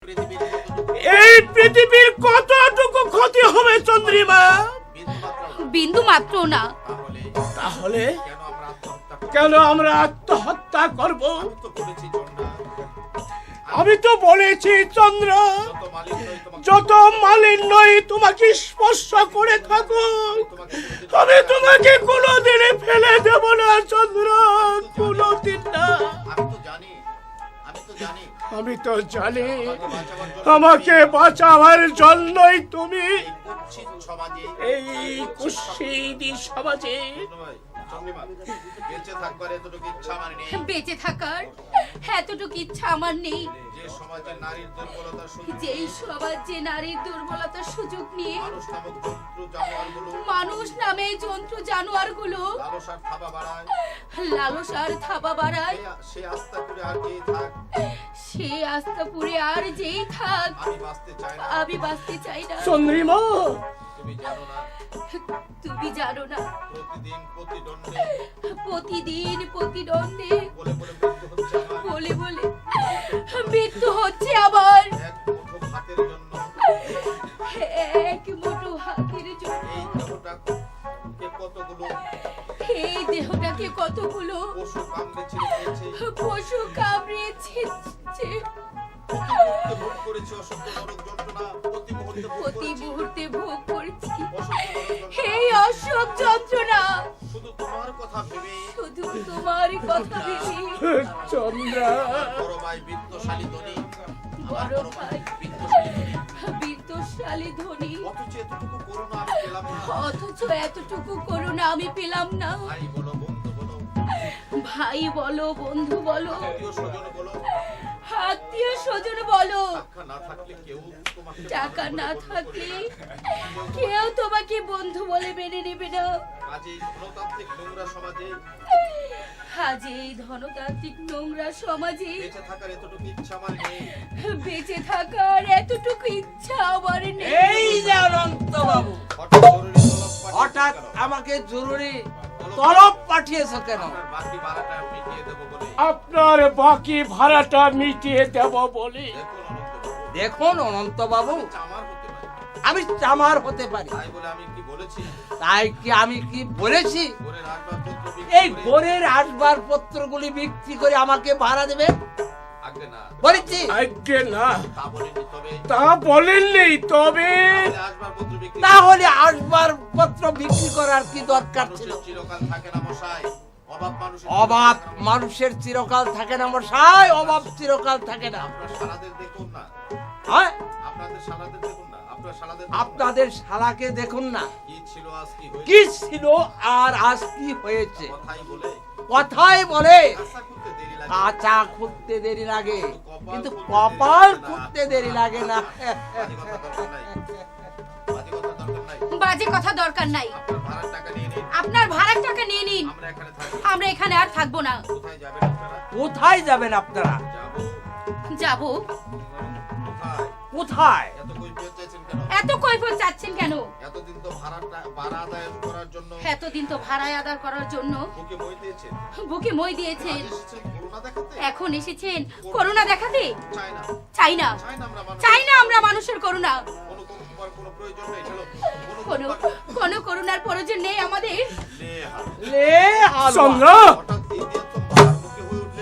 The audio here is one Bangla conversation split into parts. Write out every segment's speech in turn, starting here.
এই পৃথিবীর কতটুকু ক্ষতি হবে চন্দ্রিমা? বিন্দু মাত্র না। তাহলে কেন আমরা আত্মহত্যা করব? আমি তো বলেছি চন্দ্র, যত মালিন্যই তোমাকে স্পর্শ করে থাকো, আমি তোমাকে কোনোদিনই ফেলে দেব না চন্দ্র, কোনোদিন না। আমি তো জানি আমাকে বাঁচাবার জন্যই তুমি এই কুৎসিত সমাজে বেঁচে থাকার এতটুকু ইচ্ছা আমার নেই। যেই সমাজে নারীর দুর্বলতার সুযোগ নিয়ে মানুষ নামে জন্তু জানোয়ার গুলো লালসার থাবা বাড়ায়, সে আস্তাপুরে আর যেই থাক আমি বাঁচতে চাই না। চন্দ্রিমা, তুমি জানো না প্রতিদিন প্রতিদ্বন্দ্বে বলে বলে মৃত্যু হচ্ছে আবার এক মুঠো ভাতের জন্য। এই দেহটাকে কতগুলো পশু কামড়েছে, প্রতি মুহূর্তে ভোগ করছি এই অসহ্য যন্ত্রণা। শুধু তোমার কথা ভেবে চন্দ্রা, বড় ভাই বিত্তশালী ধনী, অথচ এতটুকু করুণা আমি পেলাম না। ভাই বলো, বন্ধু বলো, আত্মীয় স্বজন বলো, টাকা না থাকলে কেউ তোমাকে বন্ধু বলে মেনে নেবে না। আজ এই ধনতান্ত্রিক নোংরা সমাজে বেঁচে থাকার এতটুকু ইচ্ছা আমার নেই। এই যে অনন্ত বাবু, হঠাৎ আমাকে জরুরি তলব পাঠিয়েছ কেন? আপনার বাকি ভাড়াটা মিটিয়ে দেব বলে। দেখুন অনন্ত বাবু, আমি চামার হতে পারি, তাই কি আমি কি বলেছি এই গোরের আসবাবপত্রগুলি বিক্রি করে আমাকে ভাড়া দেবে? বলেছি? আজ্ঞে না, তা বলেননি। তবে তাহলে আসবাবপত্র বিক্রি করার কি দরকার ছিল? অভাব মানুষের চিরকাল থাকে না মশাই, অভাব চিরকাল থাকে না। হ্যাঁ, আপনাদের শালাকে দেখুন না, কি ছিল আর আজ কি হয়েছে। কথাই বলে কাঁচা খুঁড়তে দেরি লাগে, কিন্তু কপাল খুঁড়তে দেরি লাগে না। বাজে কথা দরকার নাই, আপনার ভাড়ার টাকা নিয়ে নিন, আমরা এখানে আর থাকবো না। কোথায় যাবেন আপনারা? যাব কোথায়? এত কৈফিয়ত চাচ্ছেন কেন? এতদিন তো ভাড়া আদায় করার জন্য বুকে মই দিয়েছেন, এখন এসেছেন করুণা দেখাতে। চাই না আমরা মানুষের করুণা, কোনো করুণার প্রয়োজন নেই আমাদের।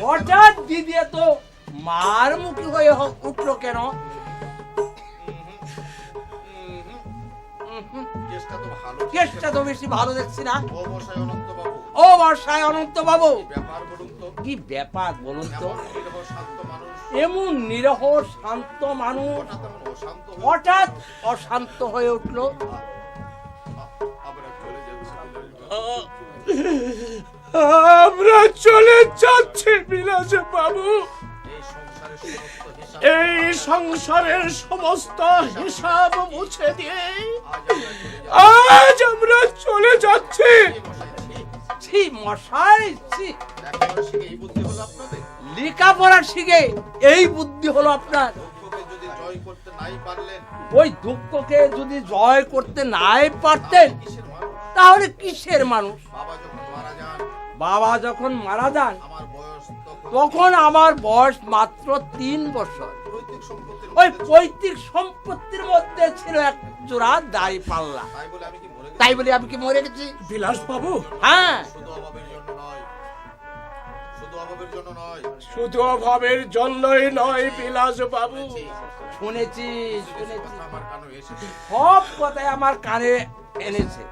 হঠাৎ দিদি তো মার মুখী হয়ে উঠলো কেন? কেসটা তো বেশি ভালো দেখছি না। ও বর্ষায় অনন্ত বাবু, কি ব্যাপার বলুন তো? এমন নিরহ শান্ত মানুষ হঠাৎ অশান্ত হয়ে উঠলো। আমরা চলে যাচ্ছি বিলাস বাবু, এই সংসারের সমস্ত হিসাব মুছে দিয়ে আজ আমরা চলে যাচ্ছি। ছি মশাই, ছি, লেখাপড়া শিখে এই বুদ্ধি হলো আপনার? ওই দুঃখকে যদি জয় করতে নাই পারতেন তাহলে কিসের মানুষ? বাবা যখন মারা যান তখন আমার বয়স মাত্র 3 বছর। ওই পৈতৃক সম্পত্তির মধ্যে ছিল এক জোড়া দাড়ি পাল্লা। তাই বলে আমি কি মরে গেছি? বিলাস বাবু, হ্যাঁ, শুধু অভাবের জন্য নয়, শুধু অভাবের জন্য নয়, শুধু অভাবের জন্যই নয় বিলাস বাবু। শুনেছি কথা আমার কানে এসেছে। সব কথাই আমার কানে এনেছে।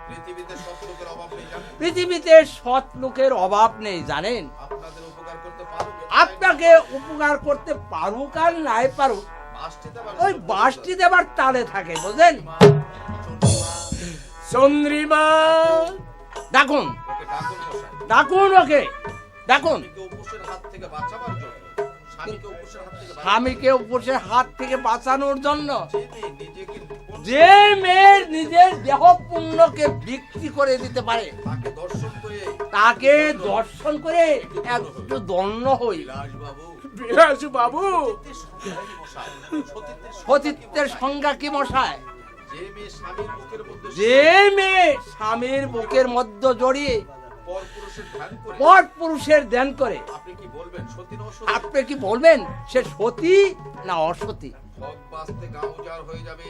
পৃথিবীতে সৎ লোকের অভাব নেই জানেন? পৃথিবীতে সৎ লোকের অভাব নেই জানেন। আপনাদের উপকার করতে পারুক, আপনাকে উপকার করতে পারুক আর নাই পারুক, বাসটি দেবার ওই বাসটি দেবার টালে থাকে, বুঝলেন? চন্দ্রিমা, ডাকুন ওকে ডাকুন মশাই। ডাকুন, ওকে ডাকুন। স্বামীকে উপোসের হাত থেকে বাঁচাবার জন্য, স্বামীকে উপোসের হাত থেকে স্বামীকে উপসের হাত থেকে বাঁচানোর জন্য নিজেকে যে মেয়ের নিজের দেহ পুণ্যকে বিক্রি করে দিতে পারে, তাকে দর্শন করে তাকে দর্শন করে একটু দণ্ড হই। বিলাসবাবু, বিলাস বাবু, মশাই, সতীত্বের সংজ্ঞা কি মশাই? যে মেয়ে স্বামীর বুকের মধ্যে যে মেয়ে স্বামীর বুকের মধ্যে জড়িয়ে পরপুরুষের ধ্যান করে, পর পুরুষের ধ্যান করে, আপনি কি বলবেন সতী না অসতী? আপনি কি বলবেন সে সতী না অসতী? হক বাঁচতে গা উজাড় হয়ে যাবে,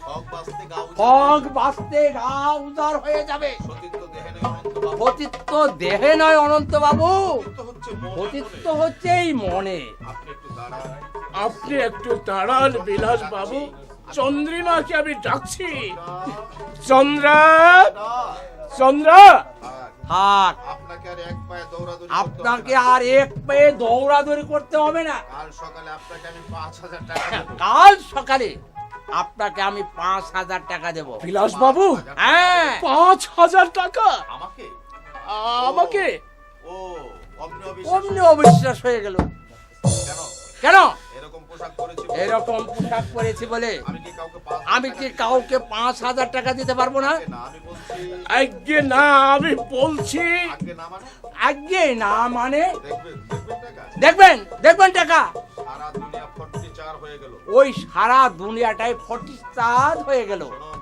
হক বাঁচতে গা উজাড়, হক বাঁচতে গা উজাড় হয়ে যাবে। সতীত্ব দেহে নয় অনন্ত বাবু, সতীত্ব দেহে নয় অনন্ত বাবু, সতীত্ব হচ্ছে মনে সতীত্ব মনে। হচ্ছে এই মনে। আপনি একটু দাঁড়ান, আপনি একটু দাঁড়ান বিলাস বাবু। চন্দ্রিমাকে আমি ডাকছি। চন্দ্রা, চন্দ্রা, থাক, আপনাকে আর এক পায়ে দৌড়াদৌড়ি করতে হবে আপনাকে না। আর এক পায়ে দৌড়াদৌড়ি করতে হবে না। কাল সকালে আপনাকে আমি 5,000 টাকা দেব। কাল সকালে আপনাকে আমি 5,000 টাকা দেব। বিলাস বাবু, হ্যাঁ, 5,000 টাকা আমাকে? আমাকে? ও, অমনি অবিশ্বাস অমনি অবিশ্বাস হয়ে গেল। কেন? কেন? এরকম পোশাক পরেছি বলে? এরকম পোশাক পরেছি বলে আমি কি কাউকে 5,000 আমি কি কাউকে 5,000 টাকা দিতে পারবো না? না, আমি বলছি আজ্ঞে না, আমি বলছি আগে না মানে আজ্ঞে না মানে দেখবেন টাকা? দেখবেন, দেখবেন টাকা। সারা দুনিয়া 44 হয়ে গেল। ওই সারা দুনিয়াটাই 44 হয়ে গেল। শুনুন,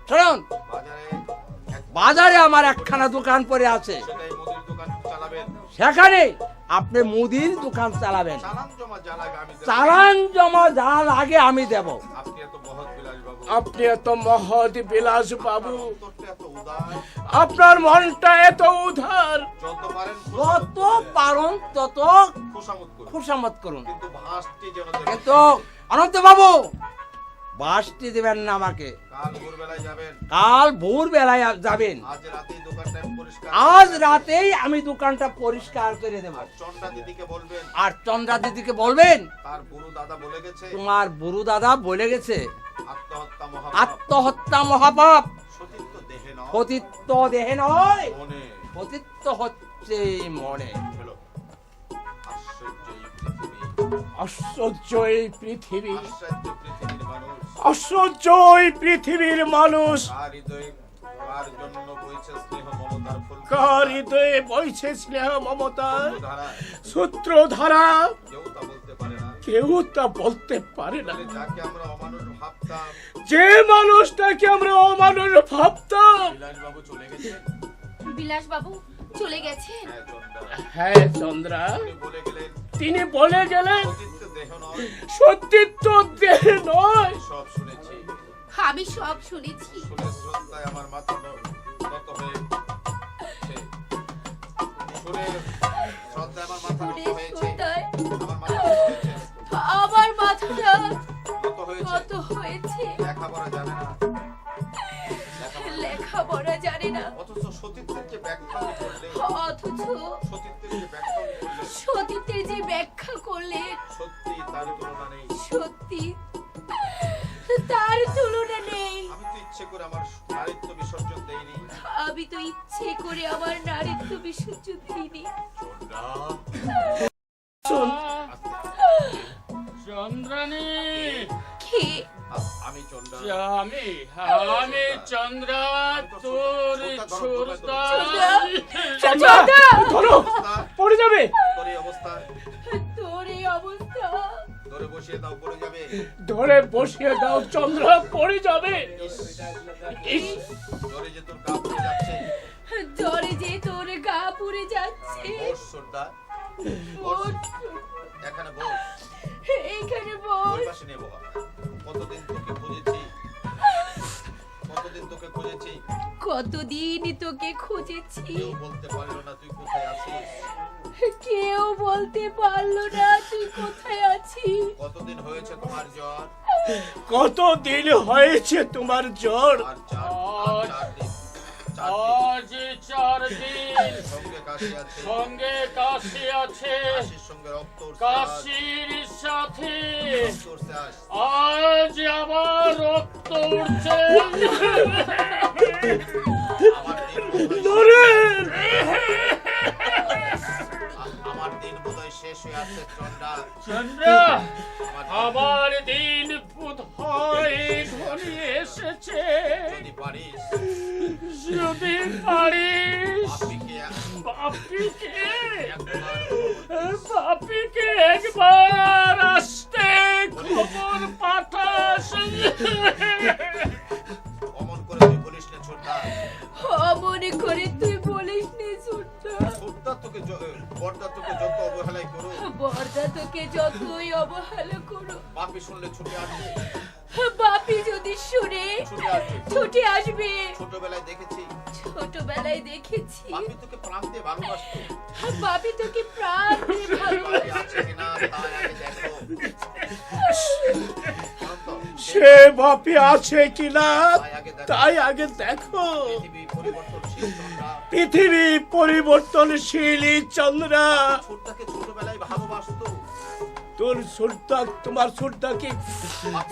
শুনুন, বাজারে বাজারে আমার একখানা দোকান পড়ে আছে, সেটাই মুদির দোকান চালাবেন। সেখানে আপনি মুদির দোকান চালাবেন। চালান জমা যা লাগে আমি দেব। চালান জমা যা লাগে আমি দেব। আপনি এত মহৎ বিলাস বাবু, আপনি এত মহৎ বিলাস বাবু, অন্তরটা এত উদার, আপনার মনটা এত উদার। যত পারেন যত পারুন তত খুশামত করুন, খুশামত করুন, কিন্তু ভাসটি যেন দেন। কিন্তু অনন্ত বাবু বাসটি দেবেন না আমাকে। কাল ভোরবেলায় যাবেন, কাল ভোর বেলায় যাবেন। আজ রাতেই দোকানটা আমি পরিষ্কার আজ রাতেই আমি দোকানটা পরিষ্কার করে দেব। আর চন্ডা দিদিকে বলবেন, আর চন্দ্রা দিদিকে বলবেন তার গুরু দাদা বলে গেছে তোমার বুড়ু দাদা বলে গেছে আত্মহত্যা মহাপাপ, আত্মহত্যা মহাপাপ। সতীত্ব দেহে নয় সতীত্ব দেহে নয়, মনে। সতীত্ব হচ্ছে মনে। হলো আশ্চর্য এই পৃথিবী, আশ্চর্য এই পৃথিবী, আশ্চর্য পৃথিবীর মানুষ, আশ্চর্য এই পৃথিবীর মানুষ। কার হৃদয়ে বইছে স্নেহ মমতার ফুল, কার হৃদয়ে বইছে স্নেহ মমতার সূত্রধারা, সূত্রধারা, কেউ তা বলতে পারে না। কেউ তা বলতে পারে না। বলে যাকে আমরা অমানুষ ভাবতাম, যে মানুষটাকে আমরা অমানুষ ভাবতাম, বিলাসবাবু চলে গেছেন। বিলাস বাবু চলে গেছেন। হ্যাঁ, চন্দ্রা, হ্যাঁ চন্দ্রা, উনি বলে গেলেন তিনি বলে গেলেন সতীত্ব দেহ নয়। সতীত্ব দেহ নয়। সব শুনেছি, আমি সব শুনেছি। শুনে শ্রদ্ধায় আমার মাথা নত হয়েছে, শুনে শ্রদ্ধায় আমার মাথা নত শুনে হয়েছে, শ্রদ্ধায় আমার মাথা নত হয়েছে, আমার মাথাটা নত হয়েছে। কত হয়েছে। লেখাপড়া জানে না, লেখাপড়া জানে না, অথচ সতীত্বের যে ব্যাখ্যা উনি করলেন, অথচ সতীত্বের যে ব্যাখ্যা উনি করলেন, সতীত্বের যে ব্যাখ্যা করলেন, সত্যি তার তুলনা নেই। সত্যি তার তুলনা নেই। আমি তো ইচ্ছে করে আমার নারীত্ব বিসর্জন দেইনি। আমি তো ইচ্ছে করে আমার নারীত্ব বিসর্জন দিইনি। চন্দ্রানী, কে? আমি চন্ডা, আমি চন্দ্রা, তোর ছোড়দা। চন্দ্রা, ধরো, পড়ে যাবে। তোর এই অবস্থা, তোর এই অবস্থা, ধরে বসিয়ে দাও, পড়ে যাবে। ধরে বসিয়ে দাও, চন্দ্রা পড়ে যাবে। ইস, ধরে যে তোর গা পুড়ে যাচ্ছে। জ্বরে যে তোর গা পুড়ে যাচ্ছে। বস সর্দার, বস, এখানে বস। এইখানে ওই বস। পাশে নিয়ে বসা। কতদিন তোকে খুঁজেছি, কতদিন তোকে খুঁজেছি, কতদিন তোকে খুঁজেছি, কেউ বলতে পারলো না তুই কোথায় আছিস। কেউ বলতে পারলো না তুই কোথায় আছিস। কতদিন হয়েছে তোমার জ্বর, কতদিন হয়েছে তোমার জ্বর? আর চার দিন, আজ 4 দিন সঙ্গে কাশি আছে, সঙ্গে কাশি আছে, কাশির সঙ্গে রক্ত উঠছে, কাশির সাথে রক্ত উঠছে আজ। আজ আবার রক্ত উঠছে। আমার দিন বোধহয় নরেন! আমার দিন বোধহয় শেষ হয়ে আসছে চন্ডা। চন্দ্রা, আমার দিন বোধহয় ঘনিয়ে এসেছে। যদি পারিস যদি পারিস বাপিকে বাপিকে একবার আসতে খবর পাঠাস। অমন করে তুই বলিস না ছোটদা। মনে করে তুই বলিস নি ছোট্টা। ছোটদা তোকে বড়দা তোকে যত অবহেলাই করো, বর্দা তোকে যতই অবহেলা করো, বাপি শুনলে ছুটে আসবে, বাপি যদি শুনে ছুটে আসবে। ছুটে আসবে। ছোটবেলায় দেখেছি ছোটবেলায় দেখেছি বাপি তোকে প্রাণ দিয়ে ভালোবাসতো। বাপি তোকে প্রাণ দিয়ে বাপি ভালোবাসে। আছে কিনা তাই আগে দেখো। অনন্ত, সে বাপি আছে কিনা তাই আগে দেখো। পৃথিবী পরিবর্তনশীল চন্ডা। পৃথিবী পরিবর্তনশীল চন্দ্রা। ছোটদাকে ছোটবেলায় ভালোবাসতো। তোমার সুরটা কি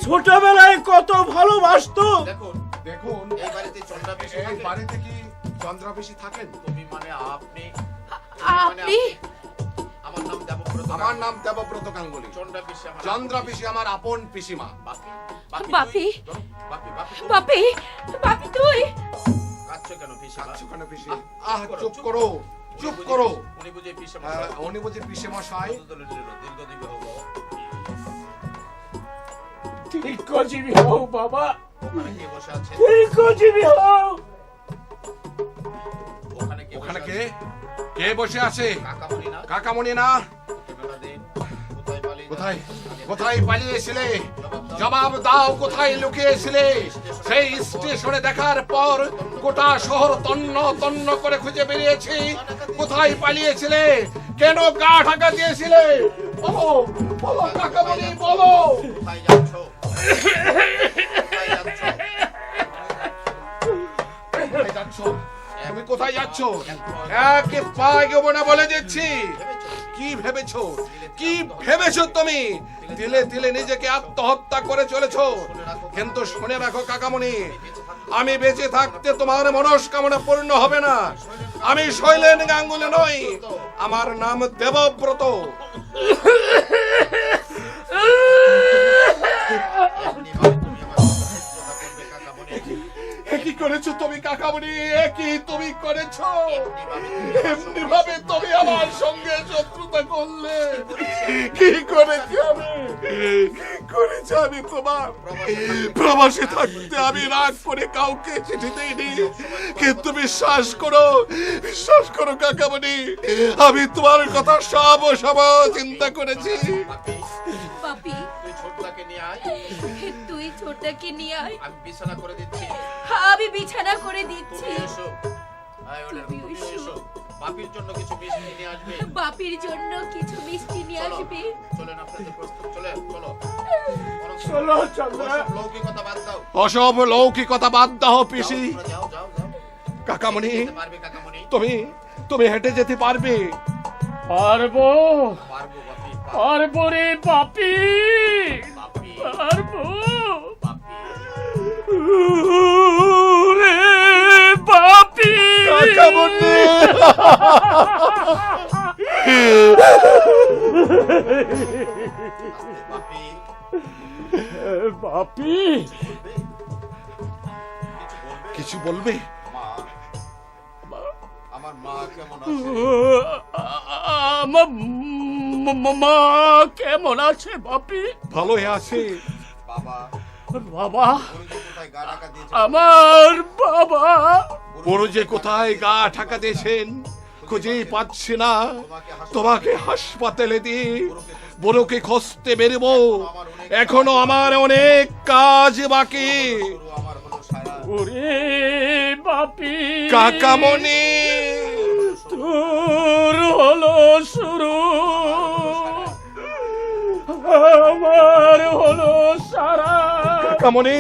ছোটবেলায় কত ভালোবাসতো? দেখুন দেখুন, এই বাড়িতে চন্ডা বেশি এই থাকে। বাড়িতে কি চন্দ্রা বেশি থাকেন? তুমি মানে আপনি, আপনি আমার নাম দেবব্রত। আমার নাম দেবব্রত গাঙ্গুলি। চন্ডা পিসি আমার চন্দ্রা পিসি আমার আপন পিসিমা। বাপি বাপি। তুই? বাপি বাপি তুই? বাপি বাপি তুই কাঁদছো কেন পিসিমা? কাচ্চু কেন পিসি? চুপ করো, চুপ করো। উনি বুঝে পিসিমা উনি বুঝি পিসি মশাই? দীর্ঘজীবী হবো। দীর্ঘজীবী হও বাবা, ওখানে কে বসে আছে? দীর্ঘজীবী হও। ওখানে কে ওখানে বসে কে আছে? কে বসে আছে? কাকামণি না? কাকামণি না? ছোটবেলা দিন কোথায় পালিয়ে কোথায় যাবে? কোথায় পালিয়েছিলে? জবাব দাও, কোথায় লুকিয়েছিলে? সেই স্টেশনে দেখার পর গোটা শহর তন্ন তন্ন করে খুঁজে বেরিয়েছি। কোথায় পালিয়েছিলে? কেন গা ঢাকা দিয়েছিলে? বলো বলো কাকামণি, বলো। কোথায় যাচ্ছো? কোথায় যাচ্ছো? কোথায় যাচ্ছ? তুমি কোথায় যাচ্ছ? এক পা এগোবো না বলে দিচ্ছি। কি ভেবেছো? কি ভেবেছো তুমি? দিলে দিলে নিজেকে আত্মহত্যা করে চলেছো। কিন্তু শুনে রাখো কাকামণি, আমি বেঁচে থাকতে তোমার মনস্কামনা পূর্ণ হবে না। আমি শৈলেন গাঙ্গুলি নই, আমার নাম দেবব্রত। এমনি ভাবে তুমি আমার সাথে শত্রুতা করবে কাকামণি। কি করেছো তুমি কাকামণি? কি তুমি করেছো? এমনি ভাবে তুমি আমার সঙ্গে শত্রুতা করলে? কি করেছি আমি? কি করেছি আমি তোমার? প্রবাসে থাকতে আমি রাগ করে কাউকে চিঠি দেইনি, কিন্তু বিশ্বাস করো কাকামণি, আমি তোমার কথা সব চিন্তা করেছি। বাপি, বাপি তুই ছোটদাকে নিয়ে আয়, তুই ছোটটাকে নিয়ে আয়, আমি বিছানা করে দিচ্ছি। আমি বিছানা করে দিচ্ছি। তুমি এসো। আয় ওটা, তুমি তুমি এসো। এসো। বাপির জন্য কিছু মিষ্টি নিয়ে আসবে। বাপির জন্য কিছু মিষ্টি নিয়ে চলো, আসবে। চলেন আপনাদের প্রস্তুত। চলো। চলো চন্দ্রা। ওসব লৌকিকতা বাদ দাও। অসব লৌকিকতা বাদ দাও পিসি। যাও, তোমরা যাও, যাও, যাও। কাকামণি, যেতে পারবে কাকামণি? তুমি হেঁটে যেতে পারবে? পারবো পারবো বাপি, পারবো রে বাপি, বাপি, পারবো বাপি। রে বাপি। কাকামণি, বাপি, বাপি বলবে? কিছু বলবে? মা, আমার মা কেমন আছে? আমার মা কেমন আছে বাপি? ভালোই আছে। বাবা, বাবা, গুরুজি কোথায় গা ঢাকা দিয়েছে? আমার বাবা বড় যে কোথায় গা ঢাকা দিয়েছেন খুঁজেই পাচ্ছি না। তোমাকে হাসপাতালে দিয়ে গুরুকে খুঁজে বড়কে খসতে বেরবো। এখনো আমার অনেক কাজ বাকি। আমার হলো সারা ওরে বাপি কাকামণি, তোর হলো শুরু, আমার হলো সারা। কাকামণি,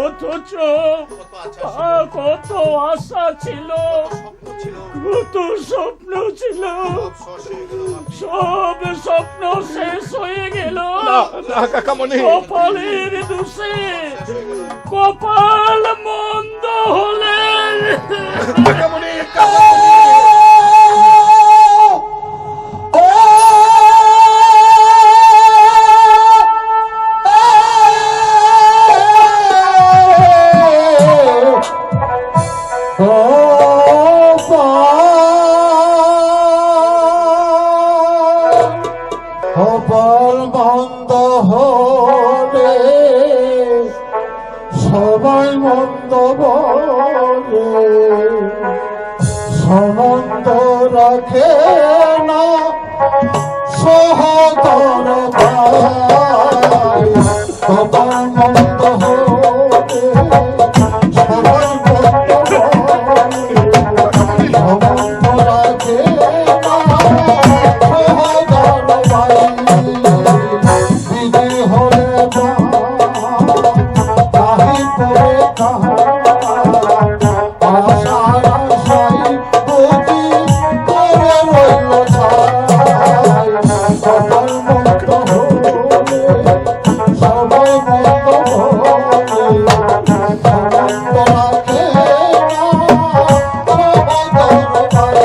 অথচ কত আশা ছিল, কত স্বপ্ন ছিল, সব স্বপ্ন শেষ হয়ে গেল। কাকামণি, কপালের দোষে, কপাল মন্দ হলে কাকামণি, কপাল বন্ধ হলে সবাই মন্দ বলে, সম্বন্ধ রাখে না সহদর ভাই। কপাল মন্দ হলে সবাই মন্দ বলে, সম্বন্ধ রাখে না সহদর ভাই। বিধি হলে তাহি পরে আশার আশাই বুঝি করে রইল ছাই। কপাল মন্দ হলে সবাই মন্দ বলে, সম্বন্ধ রাখে না সহদর ভাই।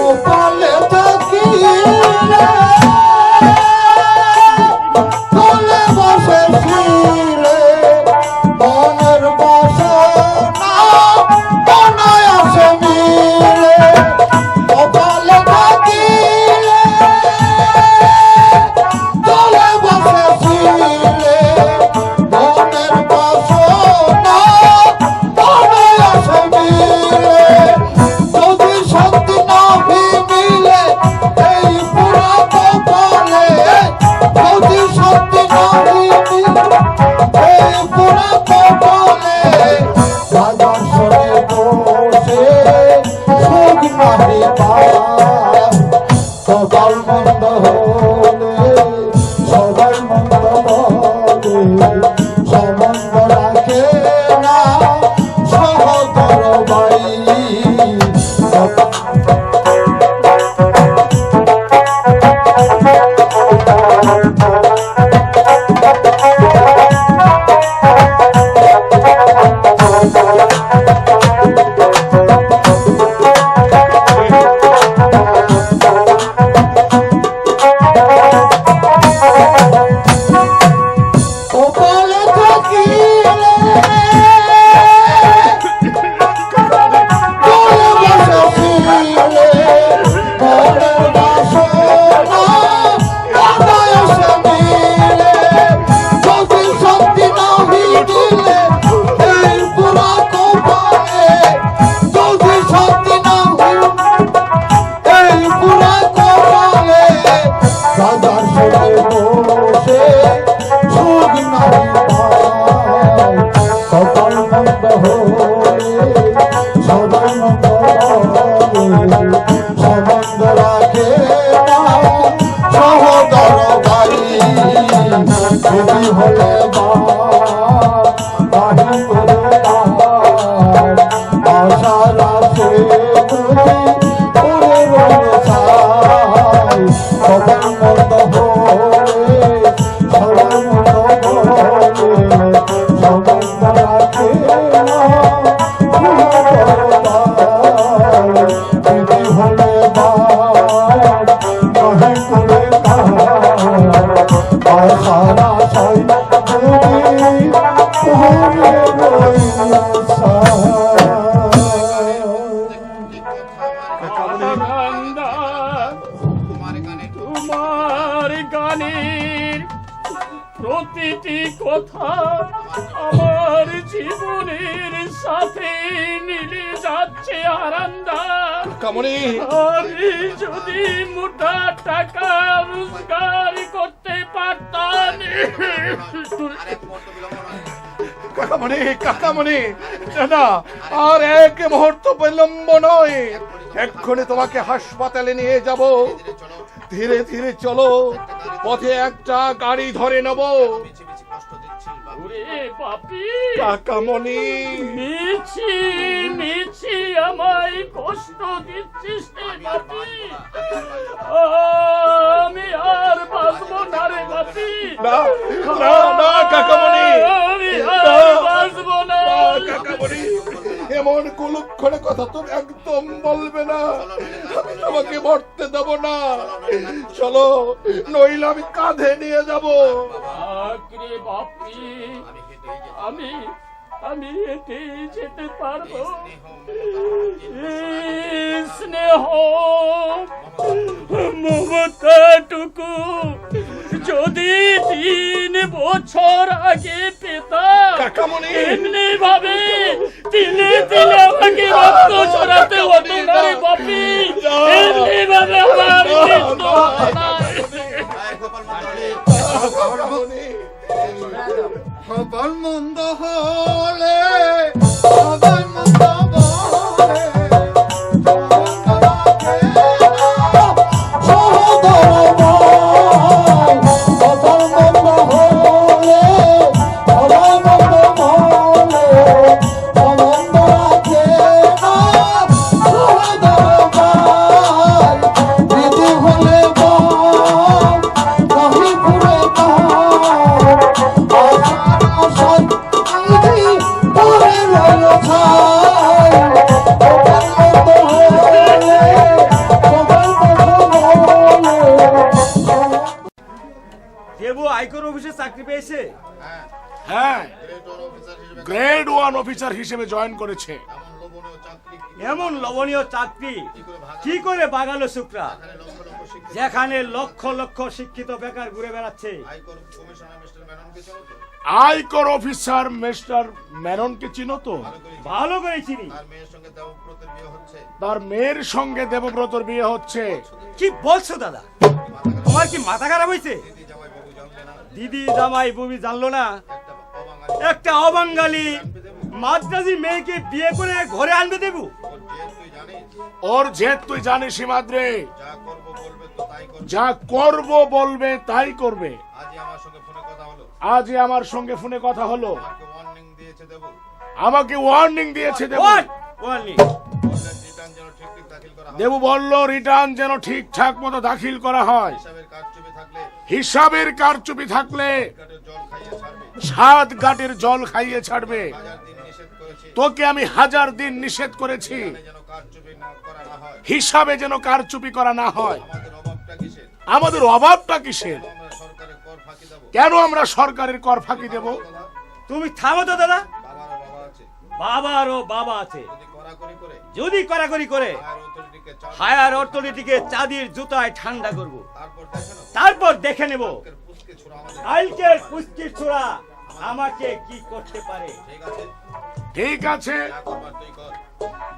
কপালে থাকিলে চলে বসেছিলে মনের বাসনা অনায়াসে মিলে। কপালে থাকিলে চলে বসেছিলে মনের বাসনা অনায়াসে মিলে। যদি সত্যি না মিলে এই পুরা কপালে, যদি সত্যি না মিলে এই পুরা কপালে, বাজার সরে বসে সুখ নাহি পায়। কপাল মন্দ হলে সবাই মন্দ বলে, সম্বন্ধ রাখে না সহদর ভাই। কপালে থাকিলে চলে বসেছিলে মনের বাসনা অনায়াসে মিলে। যদি সত্যি না মিলে এই পুরা কপালে, যদি সত্যি না এই পুরা কপালে, বাজার সরে বসে সুখ নাহি পায়। কপাল মন্দ হলে সবাই মন্দ বলে, সম্বন্ধ রাখে না সহদর ভাই। বিধি হলে তাহি পরে আশার আশে বুঝি করে রইল ছাই। কপাল মন্দ হলে সবাই মন্দ বলে, সম্বন্ধ রাখে না মাটির সাথে মিলে যাচ্ছে আরান্দার। কামনি, আমি যদি মোটা টাকা রোজগার করতে পারতাম। কাকামণি, কাকামণি, না, আর এক মুহূর্ত বিলম্ব নয়, এক্ষুনি তোমাকে হাসপাতালে নিয়ে যাব। ধীরে ধীরে চলো, পথে একটা গাড়ি ধরে নেব। ওরে বাপি, কাকামণি, মিছি মিছি আমায় কষ্ট দিচ্ছিস রে বাপি। আমি আর বাঁচবো না রে বাপি। না না না কাকামণি, আমি না, আর বাঁচবো না। না, কাকামণি, এমন কুলক্ষণে কথা তুমি একদম বলবে না। আমি তোমাকে মরতে দেব না। চলো, নইলে আমি কাঁধে নিয়ে যাব। রে বাপি, আমি আমি হেঁটে যেতে পারবো। এই স্নেহ মমতাটুকু যদি 3 বছর আগে পেতাম, কাকামণি, এমনি ভাবে তিলে তিলে আমাকে রক্ত ছড়াতে হতো না রে বাপি। এমনি ভাবে আমার মৃত্যু হতো না। কাকামণি, খবর মন্দ হলে খবর মন্দ বলে খবর মন্দ হলে খবর মন্দ বলে মন্দ রাখে দিদি হলে বল কহি পুরে দেবু আয়কর অফিসে চাকরি পেয়েছে। হ্যাঁ, গ্রেড 1 অফিসার হিসেবে গ্রেড 1 অফিসার হিসেবে জয়েন করেছে। এমন লবণীয় চাকরি কি করে বাগালো শুক্রা, যেখানে লক্ষ লক্ষ শিক্ষিত বেকার ঘুরে বেড়াচ্ছে। আয়কর অফিসার মিস্টার মেননকে চিনো তো? ভালো করে চিনি। তার মেয়ের সঙ্গে দেবব্রতর বিয়ে হচ্ছে। কি বলছো দাদা, তোমার কি মাথা খারাপ হয়েছে? দিদি জামাই বুবি জানলো না একটা অবাঙ্গালি মাদ্রাজি মেয়েকে বিয়ে করে ঘরে আনবে দেবু? ওর জেদ তুই জানিস হিমাদ্রে, যা করব বলবে তাই করবে। আজই আমার সঙ্গে ফোনে কথা হলো, আমাকে ওয়ার্নিং দিয়েছে দেবু। ওয়ার্নিং? দেবু বলল রিটার্ন যেন ঠিকঠাক মতো দাখিল করা হয়। হিসাবের কারচুপি থাকলে 7 ঘাটের জল খাইয়ে ছাড়বে। তোকে আমি 1000 দিন নিষেধ করেছি, হিসাবে যেন কারচুপি করা না হয়। আমাদের অভাবটা কিসের? কেন আমরা সরকারের কর ফাঁকি দেব? তুমি থামো তো দাদা, বাবারও বাবা আছে। যদি কড়াকড়ি করে হায়ার অথরিটিকে চাঁদির জুতায় ঠান্ডা করব, তারপর দেখে নেব কালকের পুষ্টির ছোড়া আমাকে কি করতে পারে। ঠিক আছে,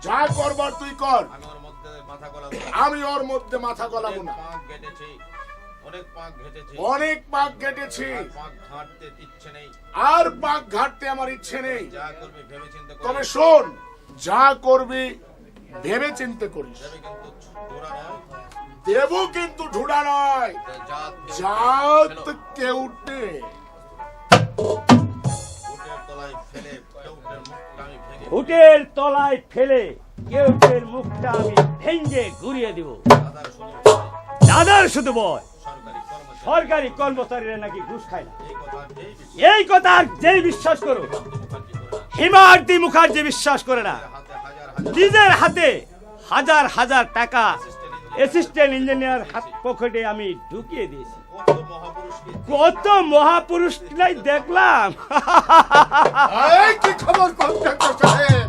যা করবার তুই কর, আমি ওর মধ্যে মাথা গলাবো না। অনেক পাক ঘেটেছি, আর পাক ঘাটতে আমার ইচ্ছে নেই। তবে শোন, যা করবি ভেবে চিন্তে করিস। দেবু কিন্তু ঢুড়া নয়, জাত কেউটে। উটের তলায় ফেলে কেউটের মুখটা আমি ভেঙে ঘুরিয়ে দিব। দাদার শুধু বয়, সরকারি কর্মচারীরা নাকি ঘুষ খায় না। এই কথা যেই বিশ্বাস করো, হিমাদ্রি মুখার্জি বিশ্বাস করে না। নিজের হাতে হাজার হাজার টাকা অ্যাসিস্ট্যান্ট ইঞ্জিনিয়ার হাত পকেটে আমি ঢুকিয়ে দিয়েছি। কত মহাপুরুষ নাই দেখলাম। কি খবর কন্ট্রাক্টর সাহেব?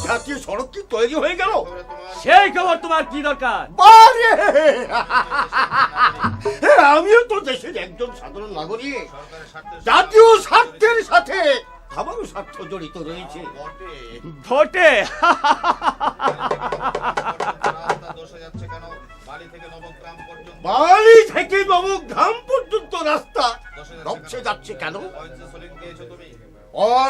জাতীয় সড়ক কি তৈরি হয়ে গেল? সেই খবর তোমার কি দরকার? বারে! আমিও তো দেশের একজন সাধারণ নাগরিক, জাতীয় স্বার্থের সাথে আমারও স্বার্থ জড়িত রয়েছে। বটে ভোটে রাস্তা দোষে যাচ্ছে কেন? বাড়ি থেকে নবগ্রাম পর্যন্ত বাড়ি থেকে নবগ্রাম পর্যন্ত রাস্তা দোষে নকশে যাচ্ছে কেন? কয়েন্সি সোলিং দিয়েছো তুমি,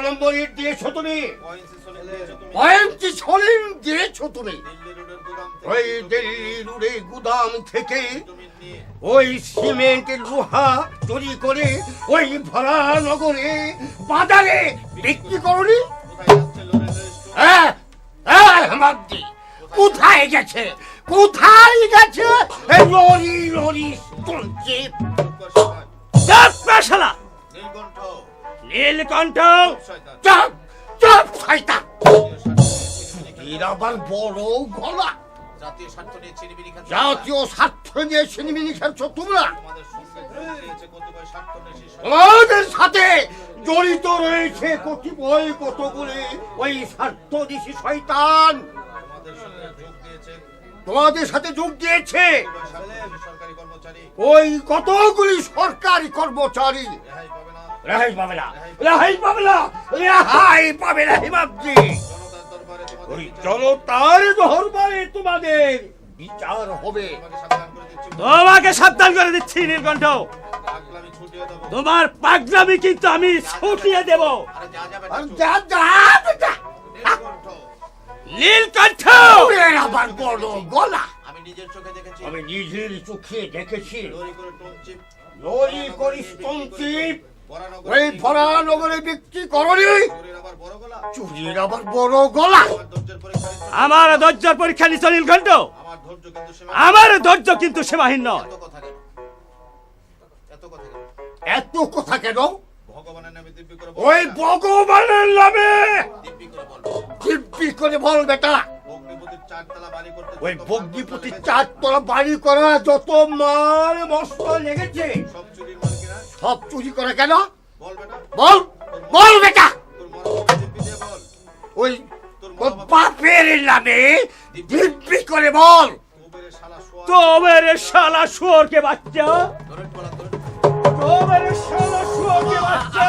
নম্বরের দিয়েছো তুমি, কয়েন্সি সোলিং দিয়েছো তুমি, পয়েন্টি সলিং দিয়েছো তুমি। দিল্লি রোডের গুদাম ওই থেকে দিল্লি রোডে গুদাম থেকে জমি নিয়ে ওই সিমেন্টের লোহা চুরি করে ওই ভরানগরে বাজারে বিক্রি করনি। কোথায় যাচ্ছে লোনের রেজিস্ট্রি? হেমাদ্রি কোথায় গেছে, কোথায় গেছে এই লরি লরি চলছে? শালা নীলকণ্ঠ নীলকণ্ঠ শয়তান চপ চপ শয়তান। এর আবার বড় গলা। জাতীয় স্বার্থ নিয়ে চিনিমিনি খাচ্ছে। জাতীয় স্বার্থ নিয়ে সিনেমিনি খেলছো তোমরা। তোমাদের সঙ্গে যোগ দিয়েছে কতিপয় স্বার্থন্বেষী শয়তান। তোমাদের সাথে জড়িত রয়েছে কতিপয় কতগুলি ওই স্বার্থদেশী শয়তান। তোমাদের সঙ্গে যোগ দিয়েছে তোমাদের সাথে যোগ দিয়েছে কতিপয় স্বার্থন্বেষী সরকারি কর্মচারী। ওই কতগুলি সরকারি কর্মচারী। রেহাই পাবে না। রেহাই পাবে না, রেহাই পাবে না হিমাদ্রি। জনতার দরবারে তোমাদের ওই বিচার। জনতার দরবারে তোমাদের বিচার হবে। তোমাকে সাবধান করে দিচ্ছি। তোমাকে সাবধান করে দিচ্ছি নীলকণ্ঠ, পাগলামি ছুটিয়ে দেবো। তোমার পাগলামি কিন্তু আমি ছুটিয়ে দেব। আরে যা যাবে আর যা যা যা। নীলকণ্ঠ নীলকণ্ঠ এর আবার বড় গলা। আমি নিজের চোখে দেখেছি আমি নিজের চোখে দেখেছি লরি করে টনচিপ লরি করিস তঞ্চিপ বরানগর ওই ভরানগরে বিক্রি করনি। চোরের আবার বড় গলা। চুরির আবার বড় গলা। আমার ধৈর্যের পরীক্ষা নিচ্ছে। আমার ধৈর্যের পরীক্ষা নিচ্ছ নীলকণ্ঠ। আমার ধৈর্য কিন্তু সীমা। আমার ধৈর্য কিন্তু সীমাহীন নয়। এত কথা কেন? এত কথা কেন? এত কথা কেন? ভগবানের নামে দিব্যি করে ওই ভগবানের নামে দিব্যি করে বল। দিব্যি করে বল বেটা। ভগ্নিপতির চারতলা বাড়ি করতে ওই যত ভগ্নিপতির মাল চারতলা বাড়ি করা যত মাল মশলা লেগেছে লেগেছে, সব চুরির মাল কিনা? সব চুরি করে কেন? বল বেটা। বল বল বেটা। তোর মরবাবা দিব্যি দিয়ে বল। ওই ওই বাপের নামে দিব্যি করে বল। তোবেরে শালা শোয়া। তোমের শালা শুয়োরকে বাচ্চা, ধরে বলা ধরে। তোমের শালা শুয়োরকে বাচ্চা।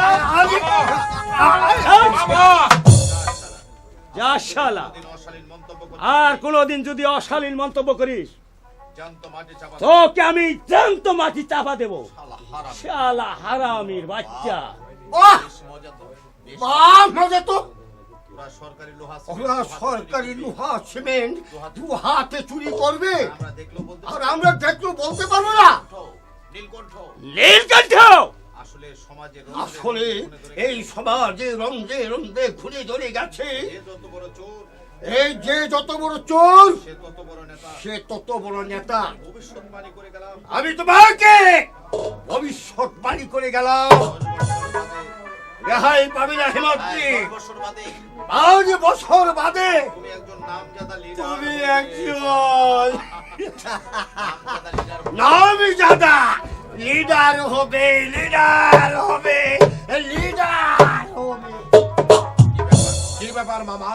যা শালা, দিন অশালীন মন্তব্য করে আর কোনদিন যদি অশালীন মন্তব্য করিস জ্যান্ত মাটি চাপা দে। তোকে আমি জ্যান্ত মাটি চাপা দেবো। শালা হারাম। শালা হারামির বাচ্চা। বেশ মজা তো। বেশ মজা তো। পুরা সরকারি লোহা ওরা সরকারি লোহা সিমেন্ট দু হাতে চুরি করবে আমরা দেখলো বলতে আর আমরা দেখলেও বলতে পারবো না। নীলকণ্ঠ নীলকণ্ঠ আসলে সমাজের আসলে এই সমাজে রন্ধে রন্ধে ঘুরে ধরে গেছে। যে যত বড় চোর এই যে যত বড় চোর সে তত বড় নেতা। সে তত বড় নেতা। ভবিষ্যৎবাণী করে গেলাম আমি তোমাকে ভবিষ্যৎবাণী করে গেলাম, 10 বছর বাদে, রেহাই পাবি না হিমাদ্রি। 10 বছর বাদে 5 বছর বাদে তুমি একজন নামজাদা লিডার। তুমি একজন নামজাদা লিডার। নামজাদা লিডার হবে, লিডার হবে, লিডার হবে। কি ব্যাপার মামা,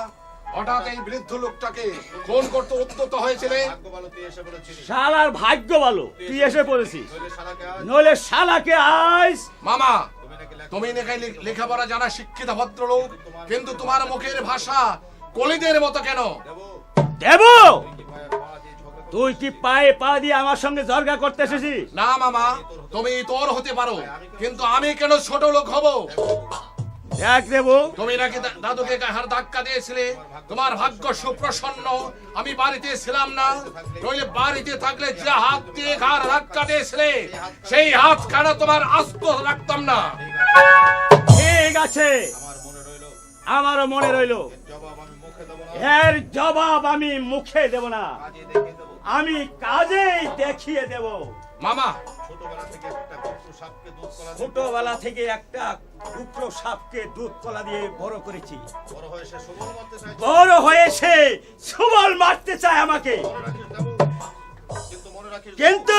হঠাৎ এই বৃদ্ধ লোকটাকে ফোন করতে উদ্যত হয়েছিলে? ভাগ্য ভালো তুই এসে বলেছিলি। শালার ভাগ্য ভালো তুই এসে পড়েছিস, নইলে শালাকে আজ নইলে শালাকে আজ মামা, তুমি নাকি লেখা- তুমি নাকি লেখাপড়া জানা শিক্ষিত ভদ্রলোক, কিন্তু তোমার মুখের ভাষা কলিদের মতো কেন? দেবো। দেব। কি পায়ে পা দিয়ে ঝগড়া তুই কি পায়ে পা দিয়ে আমার সঙ্গে জর্গা করতে এসেছিস? না মামা, তুমি তোর হতে পারো, কিন্তু আমি কেন ছোট লোক হব? দেখ দেব, তুমি নাকি দাদুকে গাহার ধাক্কা দিয়েছিলে, তোমার ভাগ্য সুপ্রসন্ন আমি বাড়িতে ছিলাম না, নইলে বাড়িতে থাকলে যে হাত দিয়ে ঘাড় ধাক্কা দিয়েছিলে সেই হাত খানা তোমার আস্ত রাখতাম না। ঠিক আছে, আমার মনে রইলো। আমারও মনে রইলো। জবাব আমি মুখে দেবো না, এর জবাব আমি মুখে দেব না, কাজে দেখিয়ে দেবো। আমি কাজেই দেখিয়ে দেব। মামা, ছোটবেলা থেকে একটা কুকুর সাপকে দুধ কলা দিয়ে ছোটবেলা থেকে একটা কুকড়ো সাপকে দুধ কলা দিয়ে বড় করেছি, বড় হয়ে সে সবল করতে চাইছে। বড় হয়েছে সুবল মারতে চায় আমাকে, মনে রাখিস দেবো। কিন্তু মনে রাখিস দেবো, কিন্তু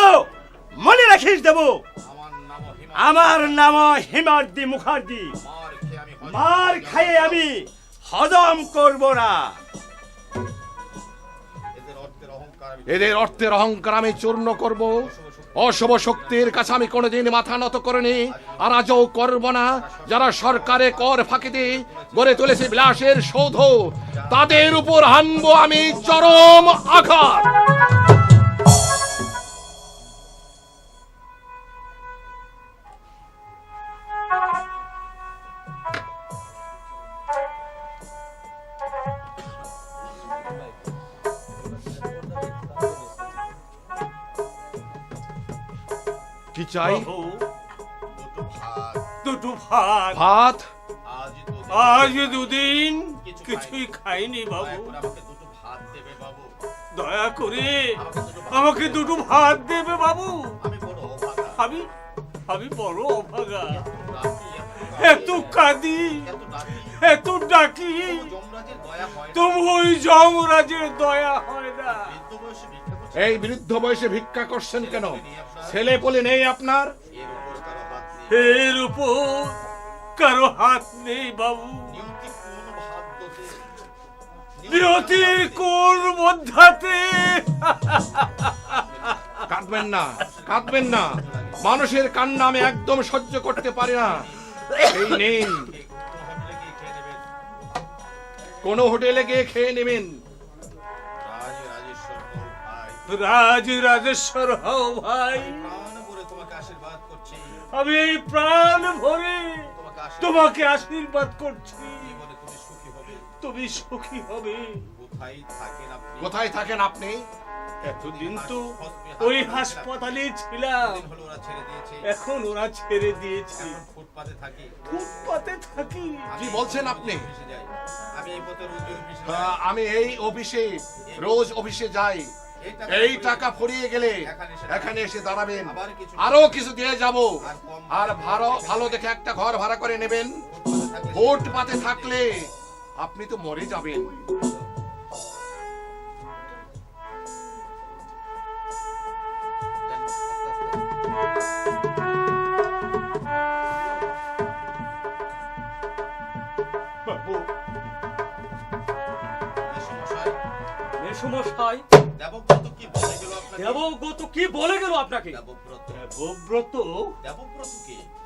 মনে রাখিস দেব আমার নাম হিমা। আমার নাম হিমাদ্রি মুখার্জি। মার খেয়ে আমি মার খাইয়ে আমি হজম করব না। এদের অর্থের অহংকার আমি এদের অর্থের অহংকার আমি চূর্ণ করব, অশুভ শক্তির কাছে আমি কোনোদিন মাথা নত করিনি, আর আজও করব না। যারা সরকারে কর ফাঁকি দিয়ে গড়ে তুলেছে বিলাসের সৌধ, তাদের উপর হানবো আমি চরম আঘাত। কি চাই? দুটো ভাত। ভাত? আজ দুদিন কিছুই খাইনি বাবু, দয়া করে আমাকে দুটো ভাত দেবে বাবু। আমি বড় অভাগা, এত কাঁদি এত ডাকি, তবু ওই যমরাজের দয়া হয় না। এই বৃদ্ধ বয়সে ভিক্ষা করছেন কেন? ছেলে বলে নেই আপনার? এর উপর কারো হাত নেই বাবু। নিয়তির কোন মধ্যাতে। কাঁদবেন না, কাঁদবেন না। মানুষের কান্না আমি একদম সহ্য করতে পারি না। এই নেই, কোন হোটেলে গিয়ে খেয়ে নেবেন। রাজ রাজেশ্বর হও ভাই, আমি এই প্রাণ ভরে তোমাকে আশীর্বাদ করছি। তুমি সুখী হবে। কোথায় থাকেন আপনি? এতদিন তো ওই হাসপাতালে ছিলাম, এখন ওরা ছেড়ে দিয়েছে। ফুটপাতে থাকি। কি বলছেন আপনি? আমি এই অফিসে রোজ অফিসে যাই। এই টাকা ফুরিয়ে গেলে এখানে এসে দাঁড়াবেন, আরো কিছু দিয়ে যাব। আর ভালো দেখে একটা ঘর ভাড়া করে নেবেন। ফুটপাতে থাকলে আপনি তো মরে যাবেন। মেসমশাই, দেবব্রত কি বলে গেল আপনাকে? দেবব্রত?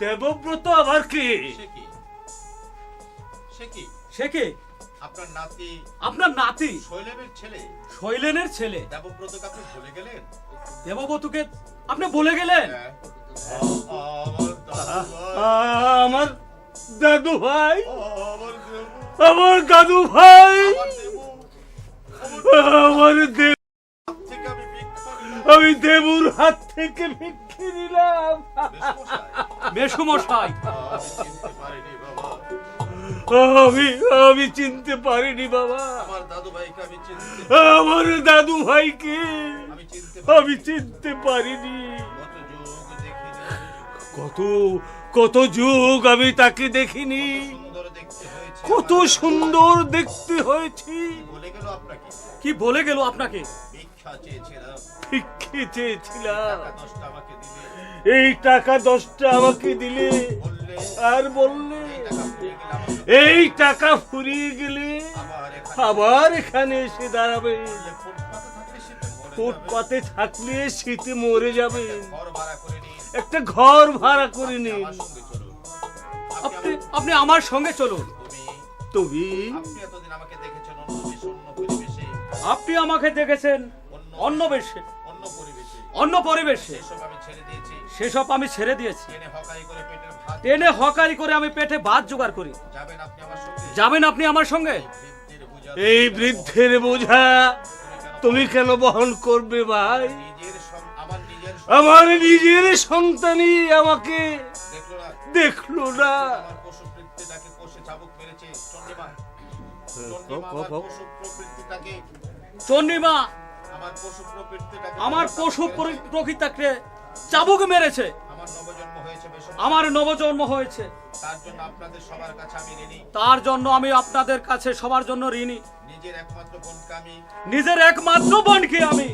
দেবব্রত আবার কি? সে কে? আপনার নাতি শৈলেনের ছেলে দেবব্রতকে আপনি বলে গেলেন? আমার দাদু ভাই, আমার দাদু ভাই, আমার আমি দেবুর হাত থেকে ভিক্ষে নিলাম। মেসমশাই, আমি চিনতে পারিনি বাবা। আমার দাদু ভাইকে আমি চিনতে পারিনি। কত যুগ আমি তাকে দেখিনি। কত সুন্দর দেখতে হয়েছে। কি বলে গেল আপনাকে? ভিক্ষে চেয়েছিলাম, এই টাকা 10টা আমাকে দিলে, আর বললে এই টাকা ফুরিয়ে গেলে আবার এখানে এসে দাঁড়াবে। ফুটপাতে থাকলে শীতে মরে যাবে, একটা ঘর ভাড়া করে নিন। আপনি আমার সঙ্গে চলুন। তুমি আপনি আমাকে দেখেছেন অন্য পরিবেশে, সেসব আমি ছেড়ে দিয়েছি। টেনে হকারি করে আমি পেটে ভাত জোগাড় করি। যাবেন আপনি আমার সঙ্গে? এই বৃদ্ধের বোঝা তুমি কেন বহন করবে ভাই? আমার নিজের সন্তানই আমাকে দেখলো না। চন্ডিমা আমার পশু প্রকৃতিকে চাবুক মেরেছে। আমার নবজন্ম হয়েছে, তার জন্য আমি আপনাদের কাছে সবার জন্য ঋণী। নিজের একমাত্র বোনকে আমি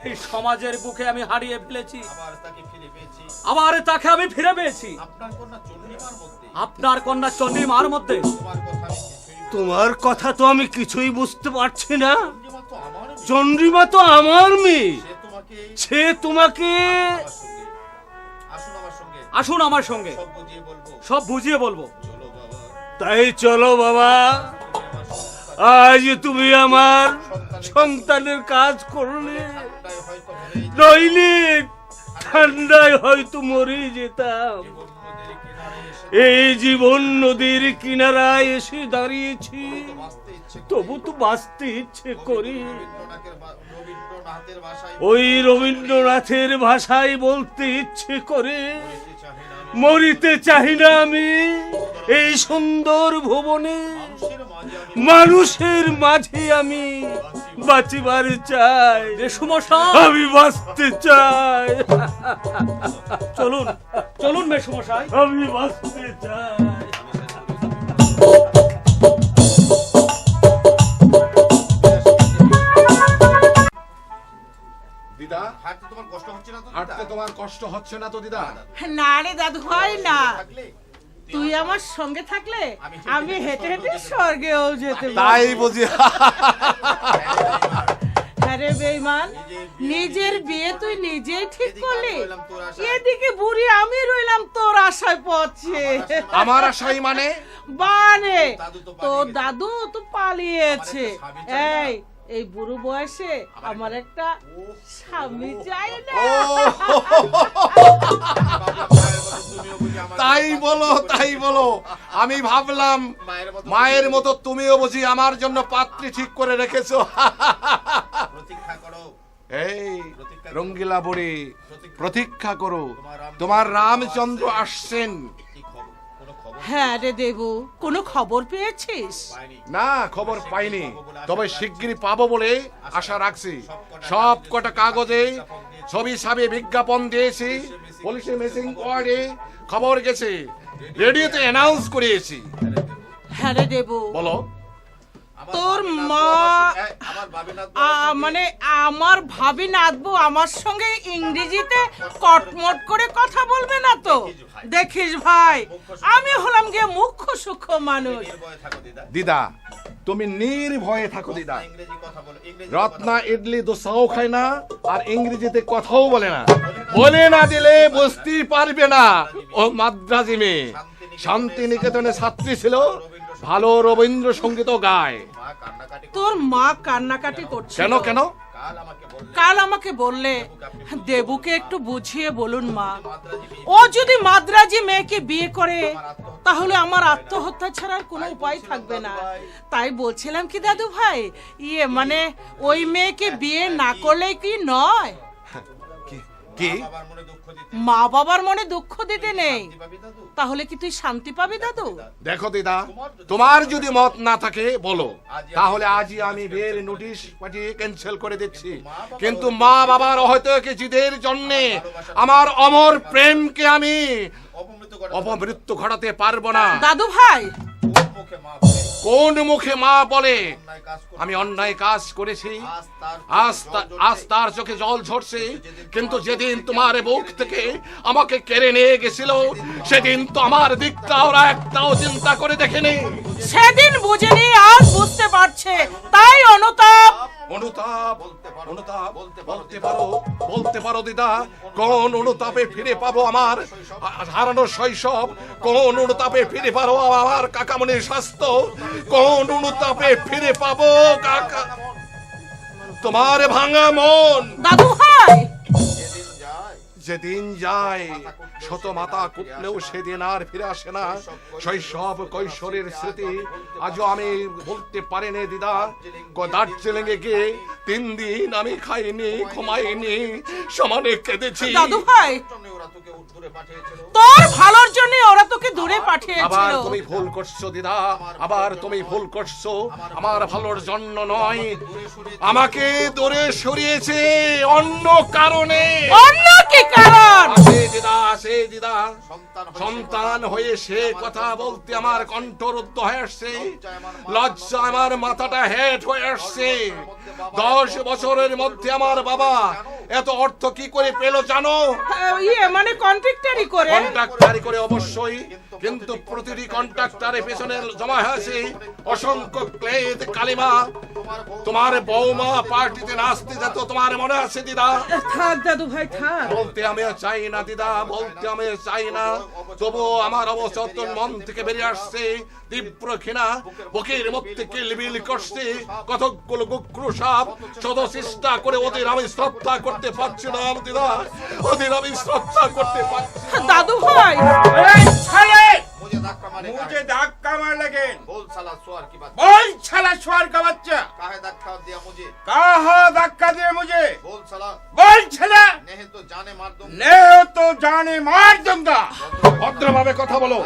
এই সমাজের বুকে আমি হারিয়ে ফেলেছি, আবার তাকে আমি ফিরে পেয়েছি আপনার কন্যা চন্ডিমার মধ্যে। তোমার কথা তো আমি কিছুই বুঝতে পারছি না। চন্দ্রিমা তো আমার মেয়ে, সে তোমাকে আমার সঙ্গে আসুন, আমার সঙ্গে আসুন আমার সঙ্গে, সব বুঝিয়ে বলবো। সব বুঝিয়ে বলবো। চলো বাবা, তাই চলো বাবা, আজ তুমি আমার সন্তানের কাজ করলে, ঠান্ডায় হয়তো মরেই নইলে ঠান্ডায় হয়তো মরে যেতাম। নদীর কিনারে এসে এই জীবন নদীর কিনারায় এসে দাঁড়িয়েছি, বাঁচতে ইচ্ছে তবু তো বাঁচতে ইচ্ছে করি। রবীন্দ্রনাথের ভাষায় ওই রবীন্দ্রনাথের ভাষায় বলতে ইচ্ছে করে, বলতে চাহে না আমি। মরিতে চাহি না আমি এই সুন্দর ভুবনে, মানুষের মাঝে আমি মানুষের মাঝে আমি বাঁচিবার চাই। মেসুমশাই, আমি বাঁচতে চাই, চলুন চলুন মেসুমশাই। আমি বাঁচতে চাই। দিদা, হাঁটতে তোমার কষ্ট হচ্ছে না তো? হাঁটতে তোমার কষ্ট হচ্ছে না তো দিদা? না রে দাদু ভাই না, থাকলে তুই আমার সঙ্গে থাকলে আমি হেঁটে হেঁটে স্বর্গেও যেতে পারি। তাই বুঝি। হ্যাঁ রে বেঈমান, নিজের বিয়ে তুই নিজেই ঠিক করলি, এদিকে বুড়ি আমি রইলাম তোর আশায় পথে। আমার আশাই মানে? বানে তোর দাদু তো পালিয়েছে। এই বুড়ো বয়সে আমার একটা স্বামী চাই না। তাই বলো, তাই বলো। আমি ভাবলাম মায়ের মতো তুমিও বুঝি আমার জন্য পাত্রী ঠিক করে রেখেছো। প্রতীক্ষা করো। এই রঙ্গিলা বুড়ি, প্রতীক্ষা করো, তোমার রামচন্দ্র আসছেন। কি খবর? কোনো খবর হ্যাঁ রে দেবু, কোনো খবর পেয়েছিস? পাইনি। না, খবর পাইনি, তবে শিগগিরই পাবো বলে আশা রাখছি। সব কটা কাগজে ছবি ছাবি বিজ্ঞাপন দিয়েছি, পুলিশের মেসিং ওয়ার্ডে খবর গেছে, রেডিওতে অ্যানাউন্স করিয়েছি। হ্যাঁ রে দেবু, বলো। তোর মা আমার ভাবিনা মানে আমার ভাবি নাতবু আমার সঙ্গে ইংরেজিতে কটমট করে কথা বলবে না তো? দেখিস ভাই, আমি হলাম গিয়ে মুখ্য সূক্ষ্ম মানুষ। ভয় থাকো দিদা। দিদা, তুমি নির্ভয়ে থাকো দিদা। ইংরেজি কথা বলো, ইংরেজি রত্না ইডলি দোসাও খায় না, আর ইংরেজিতে কথাও বলে না। বলে না দিলে বুঝতেই পারবে না। ও মাদ্রাজি মেয়ে, শান্তিনিকেতনে ছাত্রী ছিল, ভালো রবীন্দ্রসঙ্গীতও গায়। মা কান্নাকাটি তোর মা কান্নাকাটি করছে কেন কেন? কাল আমাকে বললে কাল আমাকে বললে দেবুকে একটু বুঝিয়ে বলুন মা, ও যদি মাদ্রাজি মেয়েকে বিয়ে করে তাহলে আমার আত্মহত্যা ছাড়া আর কোনো উপায় থাকবে না। তাই বলছিলাম কি দাদু ভাই, মানে ওই মেয়েকে বিয়ে না করলে কি নয়? কি? বাবার মনে দুঃখ দিতে মা বাবার মনে দুঃখ দিতে নেই, পাবি দাদু? তাহলে কি তুই শান্তি পাবি দাদু? দেখো দিদা, তোমার যদি মত না থাকে বলো, তাহলে আজই আমি বিয়ের নোটিশ পাঠিয়ে ক্যান্সেল করে দিচ্ছি। কিন্তু মা বাবার হয়তো জিদের জন্য আমার অমর প্রেমকে আমি অপমৃত করে অপমৃত্যু ঘটাতে পারবো না। দাদু ভাই, মুখে মা বলে কোন মুখে মা বলে অন্যায় কাজ করে আমি অন্যায় কাজ করেছি? আজ তার আজ তার চোখে জল ঝরছে, কিন্তু যেদিন তোমার বুক থেকে আমাকে কেড়ে নিয়ে গেছিল সেদিন তো আমার দিকটা ওরা একটাও চিন্তা করে দেখেনি। সেদিন বুঝেনি, আজ বুঝতে পারছে, তাই অনুতাপ। অনুতাপ, অনুতাপ বলতে পারো দিদা, কোন অনুতাপে ফিরে পাবো আমার হারানো শৈশব? কোন অনুতাপে ফিরে পাবো আমার কাকামণির স্বাস্থ্য? কোন অনুতাপে ফিরে পাবো কাকা তোমার ভাঙা মন? দাদু ভাই, যেদিন যায় শত মাতা কুটলেও সেদিন আর ফিরে আসে না। শৈশব কৈশোরের স্মৃতি আজও আমি বলতে পারিনি দিদা। দার্জিলিং এ গিয়ে 3 দিন আমি খাইনি, ঘুমাইনি, সমানে কেঁদেছি। দাদু ভাই, ওরা তোকে দূরে পাঠিয়েছিল। তোর ভালোর জন্য ওরা তোকে দূরে আবার পাঠিয়েছিল। তুমি ভুল করছো দিদা, আবার তুমি ভুল করছো। আমার ভালোর জন্য নয়, আমাকে দূরে সরিয়েছে অন্য কারণে। অন্য কি কারণ? আসে দিদা, সন্তান হয়ে সে কথা বলতে আমার কণ্ঠরুদ্ধ হয়ে আসছে, লজ্জা আমার মাথাটা হেট হয়ে আসছে। 10 বছরের মধ্যে আমার বাবা এত অর্থ কি করে পেল জানো? মানে কন্ট্রাক্টরি করে? কন্ট্রাক্টরি করে অবশ্যই, কিন্তু প্রতিটি কন্ট্রাক্টরের পেছনে জমা হয়েছে অসংখ্য ক্লেদ কালিমা, তোমার বৌমা পার্টিতে নাচতে যেত, তোমার মনে আছে দিদা? থাক দাদু ভাই থাক। বলতে আমি চাই না দিদা, বলতে আমি চাই না, তবুও আমার অবচেতন মন থেকে বেরিয়ে আসছে তীব্র ঘৃণা, বুকের মধ্যে কিলবিল করছে। কতগুলো কুকুর সাপ শত চেষ্টা করে ওদের আমি শ্রদ্ধা করতে পারছি না দিদা, ওদের আমি শ্রদ্ধা করতে পারছি না। দাদু ভাই मुझे धक्का मार लगे। बोल साला सुअर की बात। बोल साला सुअर का बच्चा। काहे धक्का दिया मुझे? कहाँ धक्का दिया मुझे? बोल साला। बोल साला। नहीं तो जाने मार दूंगा। नहीं तो जाने मार दूंगा। ভদ্রভাবে কথা বলো।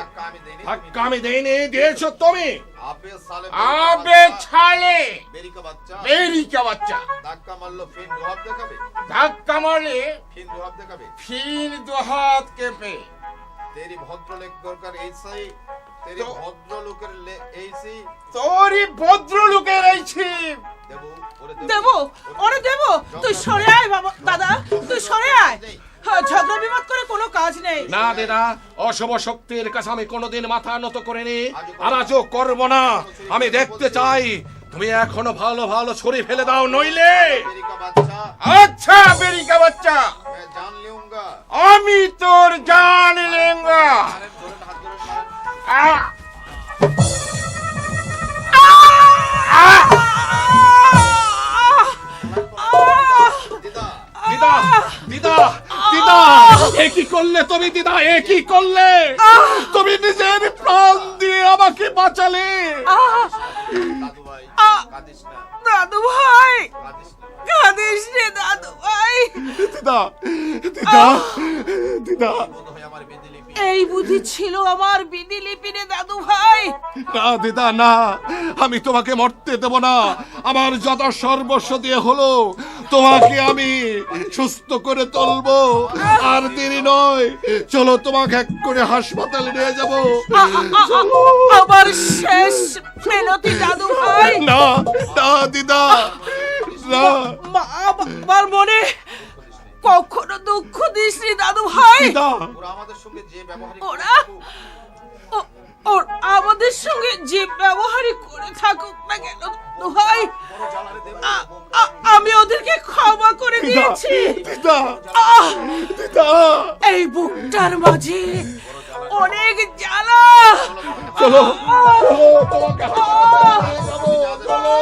ধাক্কা আমি দেইনি, দিয়েছো তুমি। आबे साले। आबे छाले। बेरी का बच्चा। बेरी का बच्चा। धक्का मार लो फिर दुहात देखाबे। धक्का मार ले। फिर दुहात देखाबे। फिर दो हाथ के पे। तेरी भद्रलोक दरकार ऐसे तेरी भद्रलोकेर ऐसे তোরই ভদ্রলোকের এই ছিপ। দেবো দেবো ওরে দেবো। তুই সরে আয় বাবা, দাদা তুই সরে আয়। ঝগড়া বিবাদ করে কোনো কাজ নেই। না দিদা, অশুভ শক্তির কাছে আমি কোনোদিন মাথা নত করিনি, আর আজও করব না। আমি দেখতে চাই তুমি এখনো ভালো ভালো ছুরি ফেলে দাও, নইলে। बेरी का बच्चा আচ্ছা বেরি কা বাচ্চা, मैं जान लूंगा। আমি তোর জান লেঙ্গা। अरे जोर हाथ जोर मार। दीदा দিদা দিদা দিদা, এ কি করলে তুমি দিদা, এ কি করলে? তুমি নিজের প্রাণ দিয়ে আমাকে বাঁচালে। दादू भाई कादिस ना দাদু ভাই कादिस ना কাঁদিস রে দাদু ভাই। দিদা দিদা দিদা, बोल है हमारे बिजली এই বুদ্ধি ছিল আমার বিধিলিপি রে দাদু ভাই। না দিদা না, আমি তোমাকে মরতে দেব না। আমার যত সর্বস্ব দিয়ে হলো তোমাকে আমি সুস্থ করে তুলবো, আর দেরি নয়। চলো তোমাকে এক করে হাসপাতালে নিয়ে যাবো। আমার শেষ মিনতি দাদু ভাই। না না দিদা না। মা বাবার মনে কখনো দুঃখ দিস নি দাদু ভাই। দিদা ওরা আমাদের সঙ্গে যে ব্যবহার ওরা ওর আমাদের সঙ্গে যে ব্যবহারই করে থাকুক না কেন দাদু ভাই, আমি ওদেরকে ক্ষমা করে দিয়েছি। দিদা আহ, দিদা, এই বুকটার মাঝে অনেক জ্বালা। চলো চলো তোমাকে হাসপাতালে নিয়ে যাবো, চলো।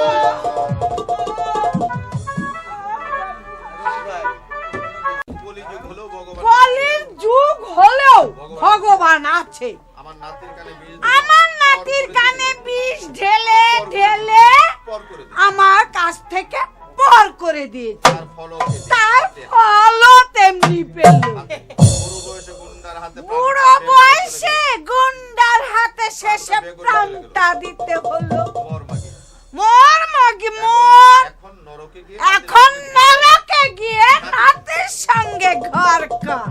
বলি যে হলো ভগবান কলির যুগ হলেও ভগবান আছে। আমার নাতির কানে বিষ আমার নাতির কানে বিষ ঢেলে ঢেলে পর করে দে আমার কাছ থেকে পর করে দিয়েছে। তার ফল তার ফলও তেমনি পেল। বুড়ো বয়সে গুন্ডার হাতে বুড়ো বয়সে গুন্ডার হাতে শেষে প্রাণটা দিতে হলো। মোর মাগি মোর মাগি মোর এখন নরকে গিয়ে এখন নরকে গিয়ে নাতির সঙ্গে ঘর কর।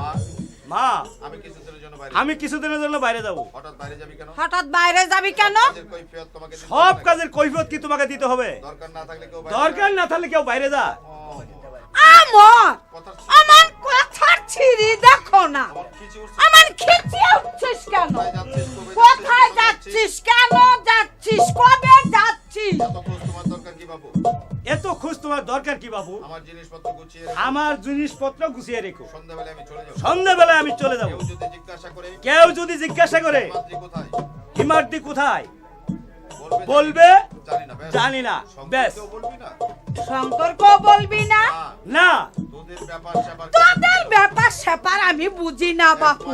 মা আমি কিছুদিনের জন্য বাইরে আমি কিছুদিনের জন্য বাইরে যাব। হঠাৎ বাইরে যাবি কেন? হঠাৎ বাইরে যাবি কেন? কাজের কৈফিয়ত তোমাকে দিতে সব হবে। কাজের কৈফিয়ত কি তোমাকে দিতে হবে? দরকার না থাকলে কেউ বাইরে দরকার না থাকলে কেউ বাইরে যা। আমার কথা আমার কথার ছিরি দেখো না। খিচি উঠছে আমার খিচিয়ে উঠছিস কেন? কোথায় যাচ্ছিস কবে কোথায় যাচ্ছিস? কেন যাচ্ছিস? কবে যাচ্ছিস? এত খোঁজ তোমার দরকার কি বাবু? এত খোঁজ তোমার দরকার কি বাবু? আমার জিনিসপত্র গুছিয়ে রেখো। আমার জিনিসপত্র গুছিয়ে রেখো, সন্ধ্যাবেলায় আমি চলে যাব। সন্ধ্যাবেলায় আমি চলে যাব। কেউ যদি জিজ্ঞাসা করে কেউ যদি জিজ্ঞাসা করে মাতৃ কোথায় হিমার্দি কোথায়, বলবে বলবে জানি না। ব্যাস। জানি না। ব্যাস। কেউ বলবি না? সম্পর্ক বলবি না? না, না, তোদের ব্যাপার স্যাপার তোদের ব্যাপার স্যাপার আমি বুঝি না বাপু।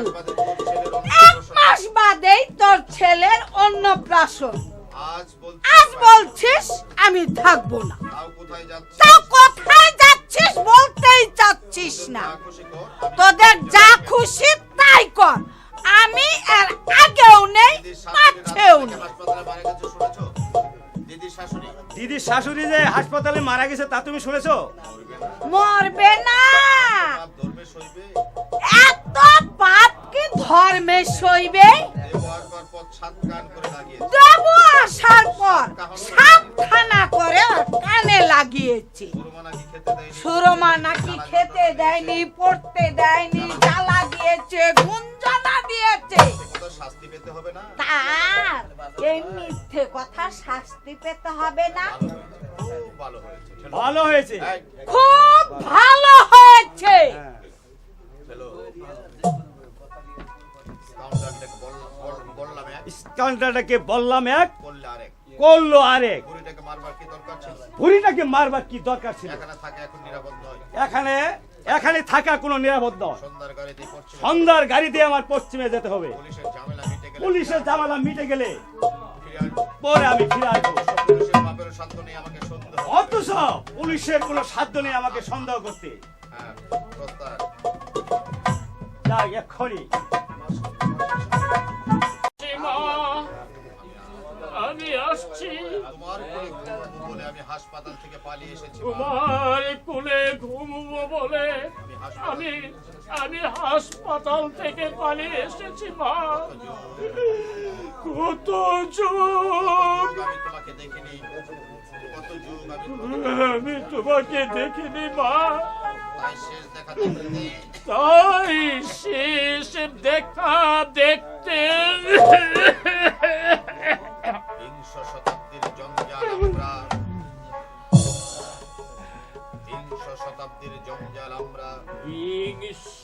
এক মাস বাদে তোর ছেলের এক মাস বাদেই তোর ছেলের অন্নপ্রাশন। আজ বলছি আজ বলছিস আমি থাকবো না। তাও কোথায় যাচ্ছিস? তাও কোথায় যাচ্ছিস বলতেই চাচ্ছিস না। যা খুশি কর। তোদের যা খুশি তাই কর। আমি এর আগেও নেই পাছেও নেই। হাসপাতালে মারা গেছে শুনেছো? দিদির শাশুড়ি দিদির শাশুড়ি যে হাসপাতালে মারা গেছে তা তুমি শুনেছো? মরবে না। পাপ ধর্মে সইবে। এত পাপ কি ধর্মে সইবে? দেব আসবার পর সাত কান করে লাগিয়ে দেব আসার পর সাতখানা করে ওর কানে লাগিয়েছি। সুরমা নাকি খেতে দেয়নি। সুরমা নাকি খেতে দেয়নি, পড়তে দেয়নি, জ্বালা দিয়েছে, গুঞ্জনা দিয়েছে। কত শাস্তি পেতে হবে না? তার এই মিথ্যে কথা শাস্তি পেতে হবে না। ভালো হয়েছে ভালো হয়েছে। খুব ভালো হয়েছে। চলো বললাম এক, স্কাউন্ডারটাকে বললাম এক, করলে আরেক। করলো আরেক। বুড়িটাকে মারবার কি দরকার ছিল? বুড়িটাকে মারবার কি দরকার ছিল? এখানে থাকে এখন নিরাপদ নয়। এখানে থাকা কোনো নিরাপদ নয়। সন্ধ্যার গাড়িতে পশ্চিমে সন্ধ্যার গাড়ি দিয়ে আমার পশ্চিমে যেতে হবে। পুলিশের ঝামেলা মিটে গেলে পুলিশের ঝামেলা মিটে গেলে ফিরে আসবো। পরে আমি ফিরে আসবো। পুলিশের বাপেরও সাধ্য নেই আমাকে সন্দেহ। অথচ পুলিশের কোনো সাধ্য নেই আমাকে সন্দেহ করতে। হ্যাঁ, প্রস্তাব। যাই এক্ষুনি। আমি আসছি তোমার কোলে ঘুমবো বলে আমি হাসপাতাল থেকে পালিয়ে এসেছি। তোমার কোলে ঘুমবো বলে আমি হাসপাতাল থেকে পালিয়ে এসেছি মা। কত যুগ আমি তোমাকে দেখিনি, কত যুগ আমি তোমাকে দেখিনি মা। তাই শেষ দেখা দেখতে তাই শেষ দেখা দেখতে বিংশ শতাব্দীর জঞ্জাল আমরা, বিংশ শতাব্দীর জঞ্জাল আমরা, বিংশ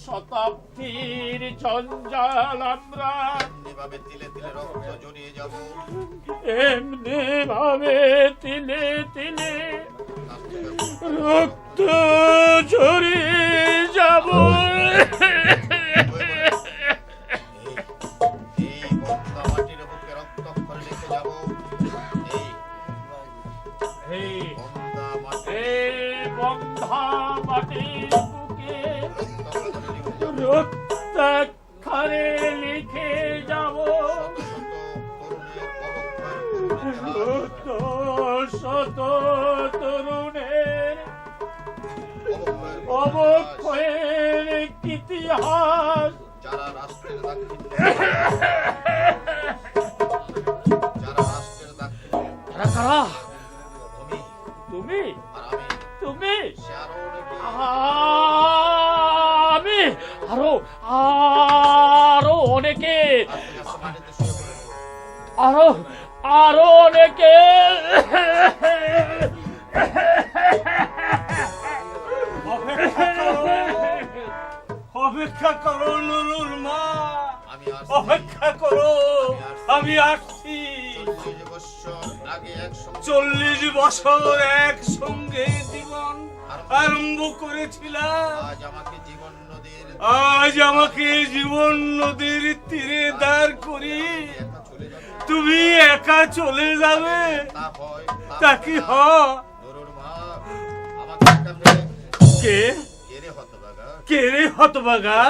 শতাব্দীর জঞ্জাল আমরা এমনি ভাবে তিলে তিলে রক্ত জড়িয়ে যাব। এমনি ভাবে তিলে তিলে রক্ত ঝরিয়ে যাব। এই বন্দা মাটির বুকে রক্তক্ষরে লিখে যাব। এই বন্দা মাটি বন্ধা মাটির বুকে রক্তাক্ষরে লিখে যাব। শত শত তরুণের অবক্ষয়ের ইতিহাস যারা রাষ্ট্রের দাক্ষিণ্যে, কারা কারা? তুমি তুমি আর আমি, তুমি সে আরো অনেকে। আমি আরো অনেকে, মাটিতে শুয়ে পড়ে আরো অনেকে অপেক্ষা করো নুরুর মা, আমি অপেক্ষা করো, আমি আসছি। 40 বছর একসঙ্গে জীবন আরম্ভ করেছিলাম। আজ আমাকে জীবন নদীর তীরে দাঁড় করি তুমি একা চলে যাবে, তা কি হয়? কে কে রে হতভাগা?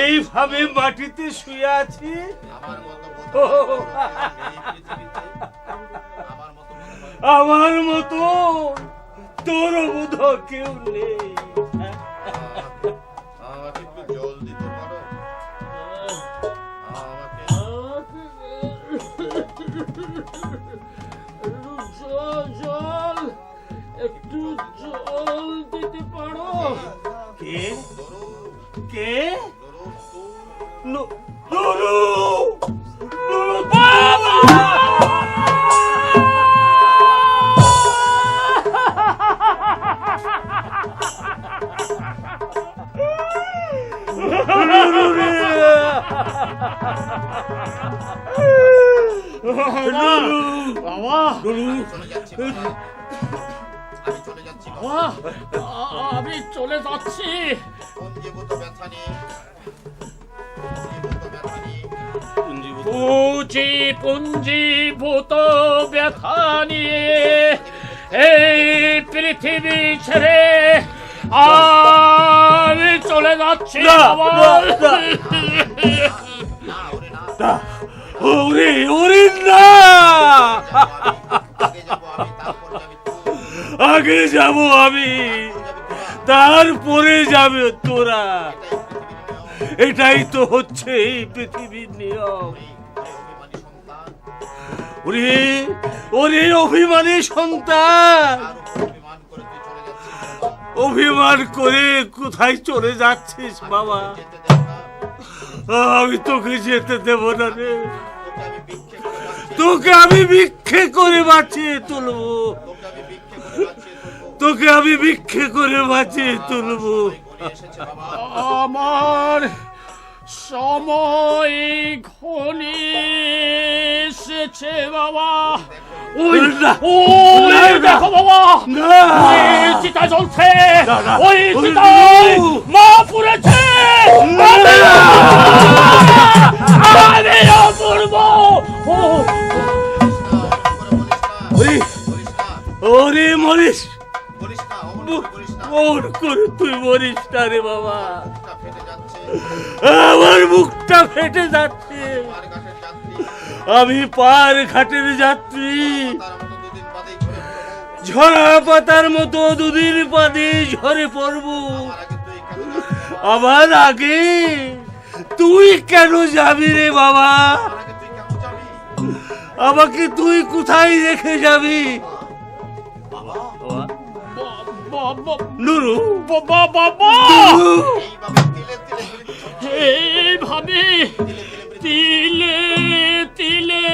এইভাবে মাটিতে শুয়ে আছি। আমার মতো তোর বোধ কেউ নেই। জল দিতে পারো? জল একটু জল দিতে পারো? কে কে? আমি চলে যাচ্ছি। পুঞ্জীভূত ব্যথা নিয়ে এই পৃথিবী ছেড়ে আমি চলে যাচ্ছি। ওরে ওরে না, আগে যাব আমি, তারপরে যাবে তোরা। এটাই তো হচ্ছে এই পৃথিবীর নিয়ম। ওরে ওরে অভিমানী সন্তান, অভিমান করে কোথায় চলে যাচ্ছিস বাবা? আমি তোকে যেতে দেব না রে, তোকে আমি ভিক্ষে করে বাঁচিয়ে তুলবো, তোকে আমি ভিক্ষে করে বাঁচিয়ে তুলবো। আমার সময় ঘনিয়ে এসেছে বাবা। ওই ওই দেখো বাবা, ওই চিতা জ্বলছে, ওই চিতায় মা পুড়েছে। আমিও পুড়বো। ওরে মরিস, মন করে তুই মরিস না রে বাবা, আমার মুখটা ফেটে যাচ্ছে। আমি পার ঘাটের যাত্রী, ঝরা পাতার মতো দুদিন বাদে ঝরে পড়বো। আমার আগে তুই কেন যাবি রে বাবা? আমাকে তুই কোথায় রেখে যাবি? নুরু বাবা, এইভাবে তিলে তিলে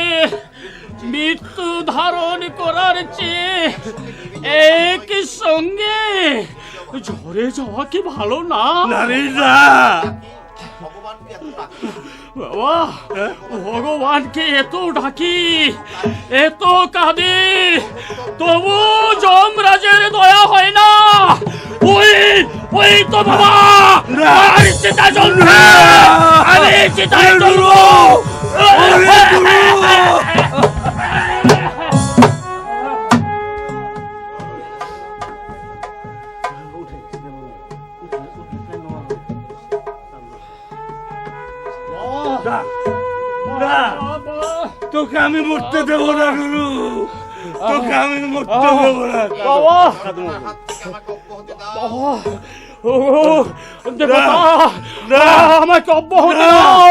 মৃত্যু ধারণ করার চেয়ে এক সঙ্গে ঝরে যাওয়া কি ভালো না? বাবা, ভগবানকে এত ডাকি, এত কাঁদি, তবু যমরাজের দয়া হয় না। ওই তো বাবা, আমি চিতায় জ্বলবো, আমি চিতায় জ্বলবো। তোকে আমি মরতে দেবো না নুরু, তোকে আমি মরতে দেবো না বাবা। আমাকে অব্যাহতি দাও,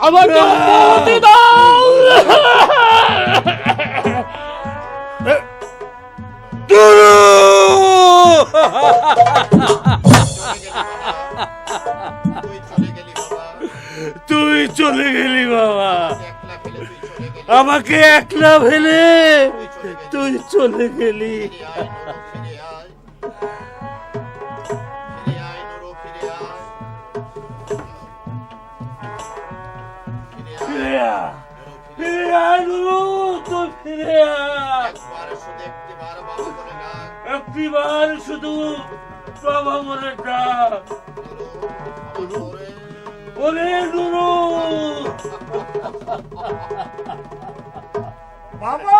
আমাকে অব্যাহতি দাও। তুই চলে গেলি বাবা, আমাকে একলা ফেলে তুই চলে গেলি। ফিরে আয়, ফিরে আয় নুরু, তুই ফিরে আয়। একটিবার শুধু বাবা বলে ডাক। ওরে নুরু, বাবা,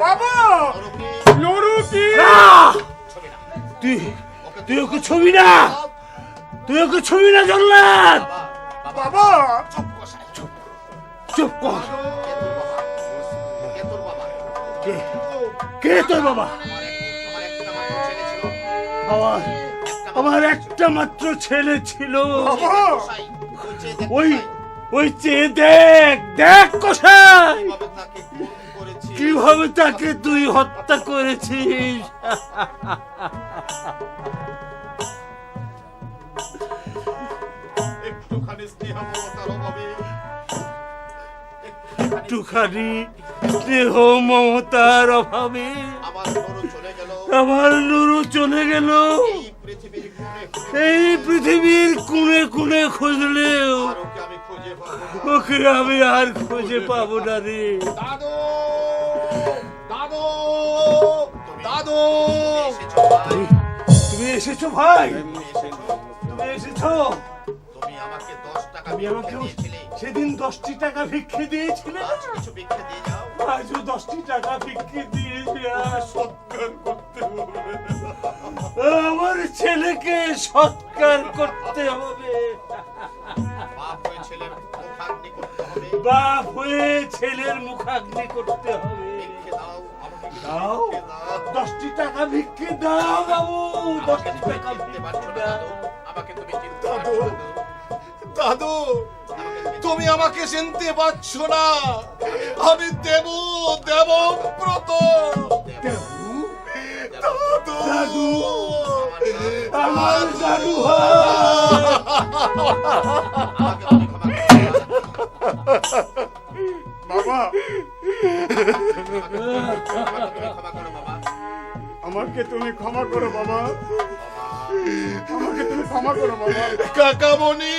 বাবা, নুরু কি? তুই ওকে ছবি না, তুই ওকে ছবি না জল্লাদ। বাবা, চুপ কর। কে তোর বাবা? আমার একটা মাত্র ছেলে ছিল। ওই চেয়ে দেখ, দেখ কসাই, কিভাবে তাকে তুই হত্যা করেছিস। একটুখানি স্নেহ মমতার অভাবে আমার নুরু চলে গেল। এই পৃথিবীর কোণে কোণে খুঁজলেও ওকে আমি আর খুঁজে পাবো না রে। তুমি এসেছো ভাই, তুমি এসেছো। তুমি আমাকে সেদিন 10টি টাকা ভিক্ষে দিয়েছিলে, আজও 10টি টাকা ভিক্ষে দিয়েছি। সৎকার করতে হবে, আমার ছেলেকে সৎকার করতে হবে। বাপ হয়ে ছেলের মুখাগ্নি করতে হবে। দাও 10টি টাকা ভিক্ষে দাও বাবু, 10টি টাকা ভিক্ষে দাও। দাদু, তুমি আমাকে চিনতে পারছো না, আমি দেবব্রত। দাদু, আমার দাদু বাবা, আমাকে তুমি ক্ষমা করো বাবা, আমাকে তুমি ক্ষমা করো বাবা। কাকামণি,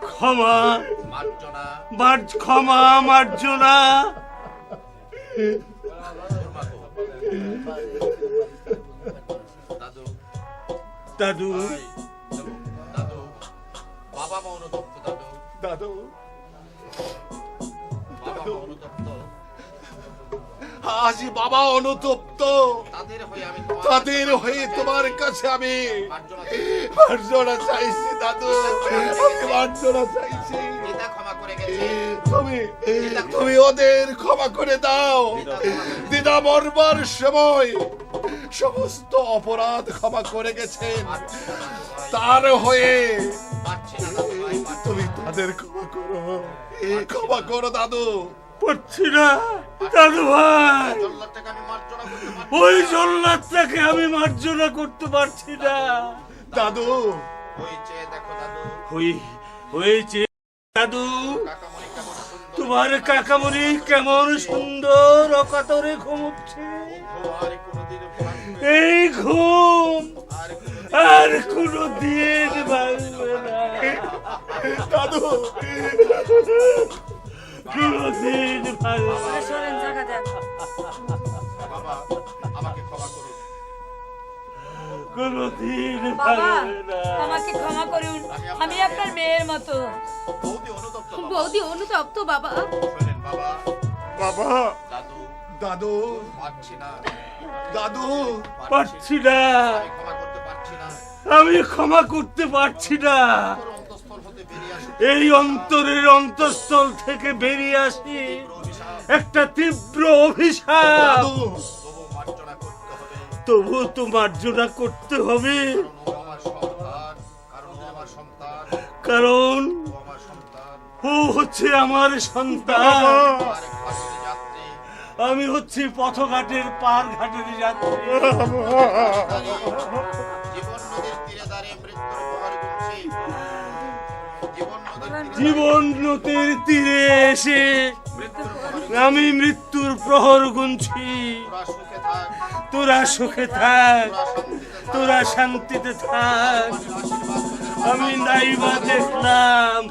ক্ষমা ক্ষমা মার্জনা। দাদু, বাবা মা অনুতপ্ত দাদু, দাদু, বাবা মা অনুতপ্ত। আজ বাবা অনুতপ্ত, তাদের হয়ে তোমার কাছে আমি মার্জনা চাইছি দাদু, আমি মার্জনা চাইছি। তুমি ওদের ক্ষমা করে দাও। দিদা মরবার সময় সমস্ত অপরাধ ক্ষমা করে গেছেন, তার হয়ে তুমি তাদের ক্ষমা করো, ক্ষমা করো দাদু। পারছি না দাদু ভাই, ওই জল্লাদটাকে আমি মার্জনা করতে পারছি না দাদু। হয়েছে দাদু, তোমার কাকামণি কেমন সুন্দর অকাতরে ঘুমোচ্ছে। এই ঘুম আর কোনদিন ভাঙবে না দাদু, কোনদিন ভাঙবে না। কোনদিন ভাঙবে না। আমাকে ক্ষমা করুন, আমি আপনার মেয়ের মতো। বৌদি অনুতপ্ত বাবা। বাবা, দাদু, দাদু, পারছি না, আমি ক্ষমা করতে পারছি না। এই অন্তরের অন্তঃস্থল থেকে বেরিয়ে আসি একটা তীব্র অভিশাপ। তবু তো মার্জনা করতে হবে, কারণ ও হচ্ছে আমার সন্তান, আমি হচ্ছি পথঘাটের পার ঘাটের যাত্রী। জীবন নদীর তীরে এসে আমি মৃত্যুর প্রহর গুনছি। তোরা সুখে থাক, তোরা শান্তিতে থাক, আমি নাইবা দেখলাম।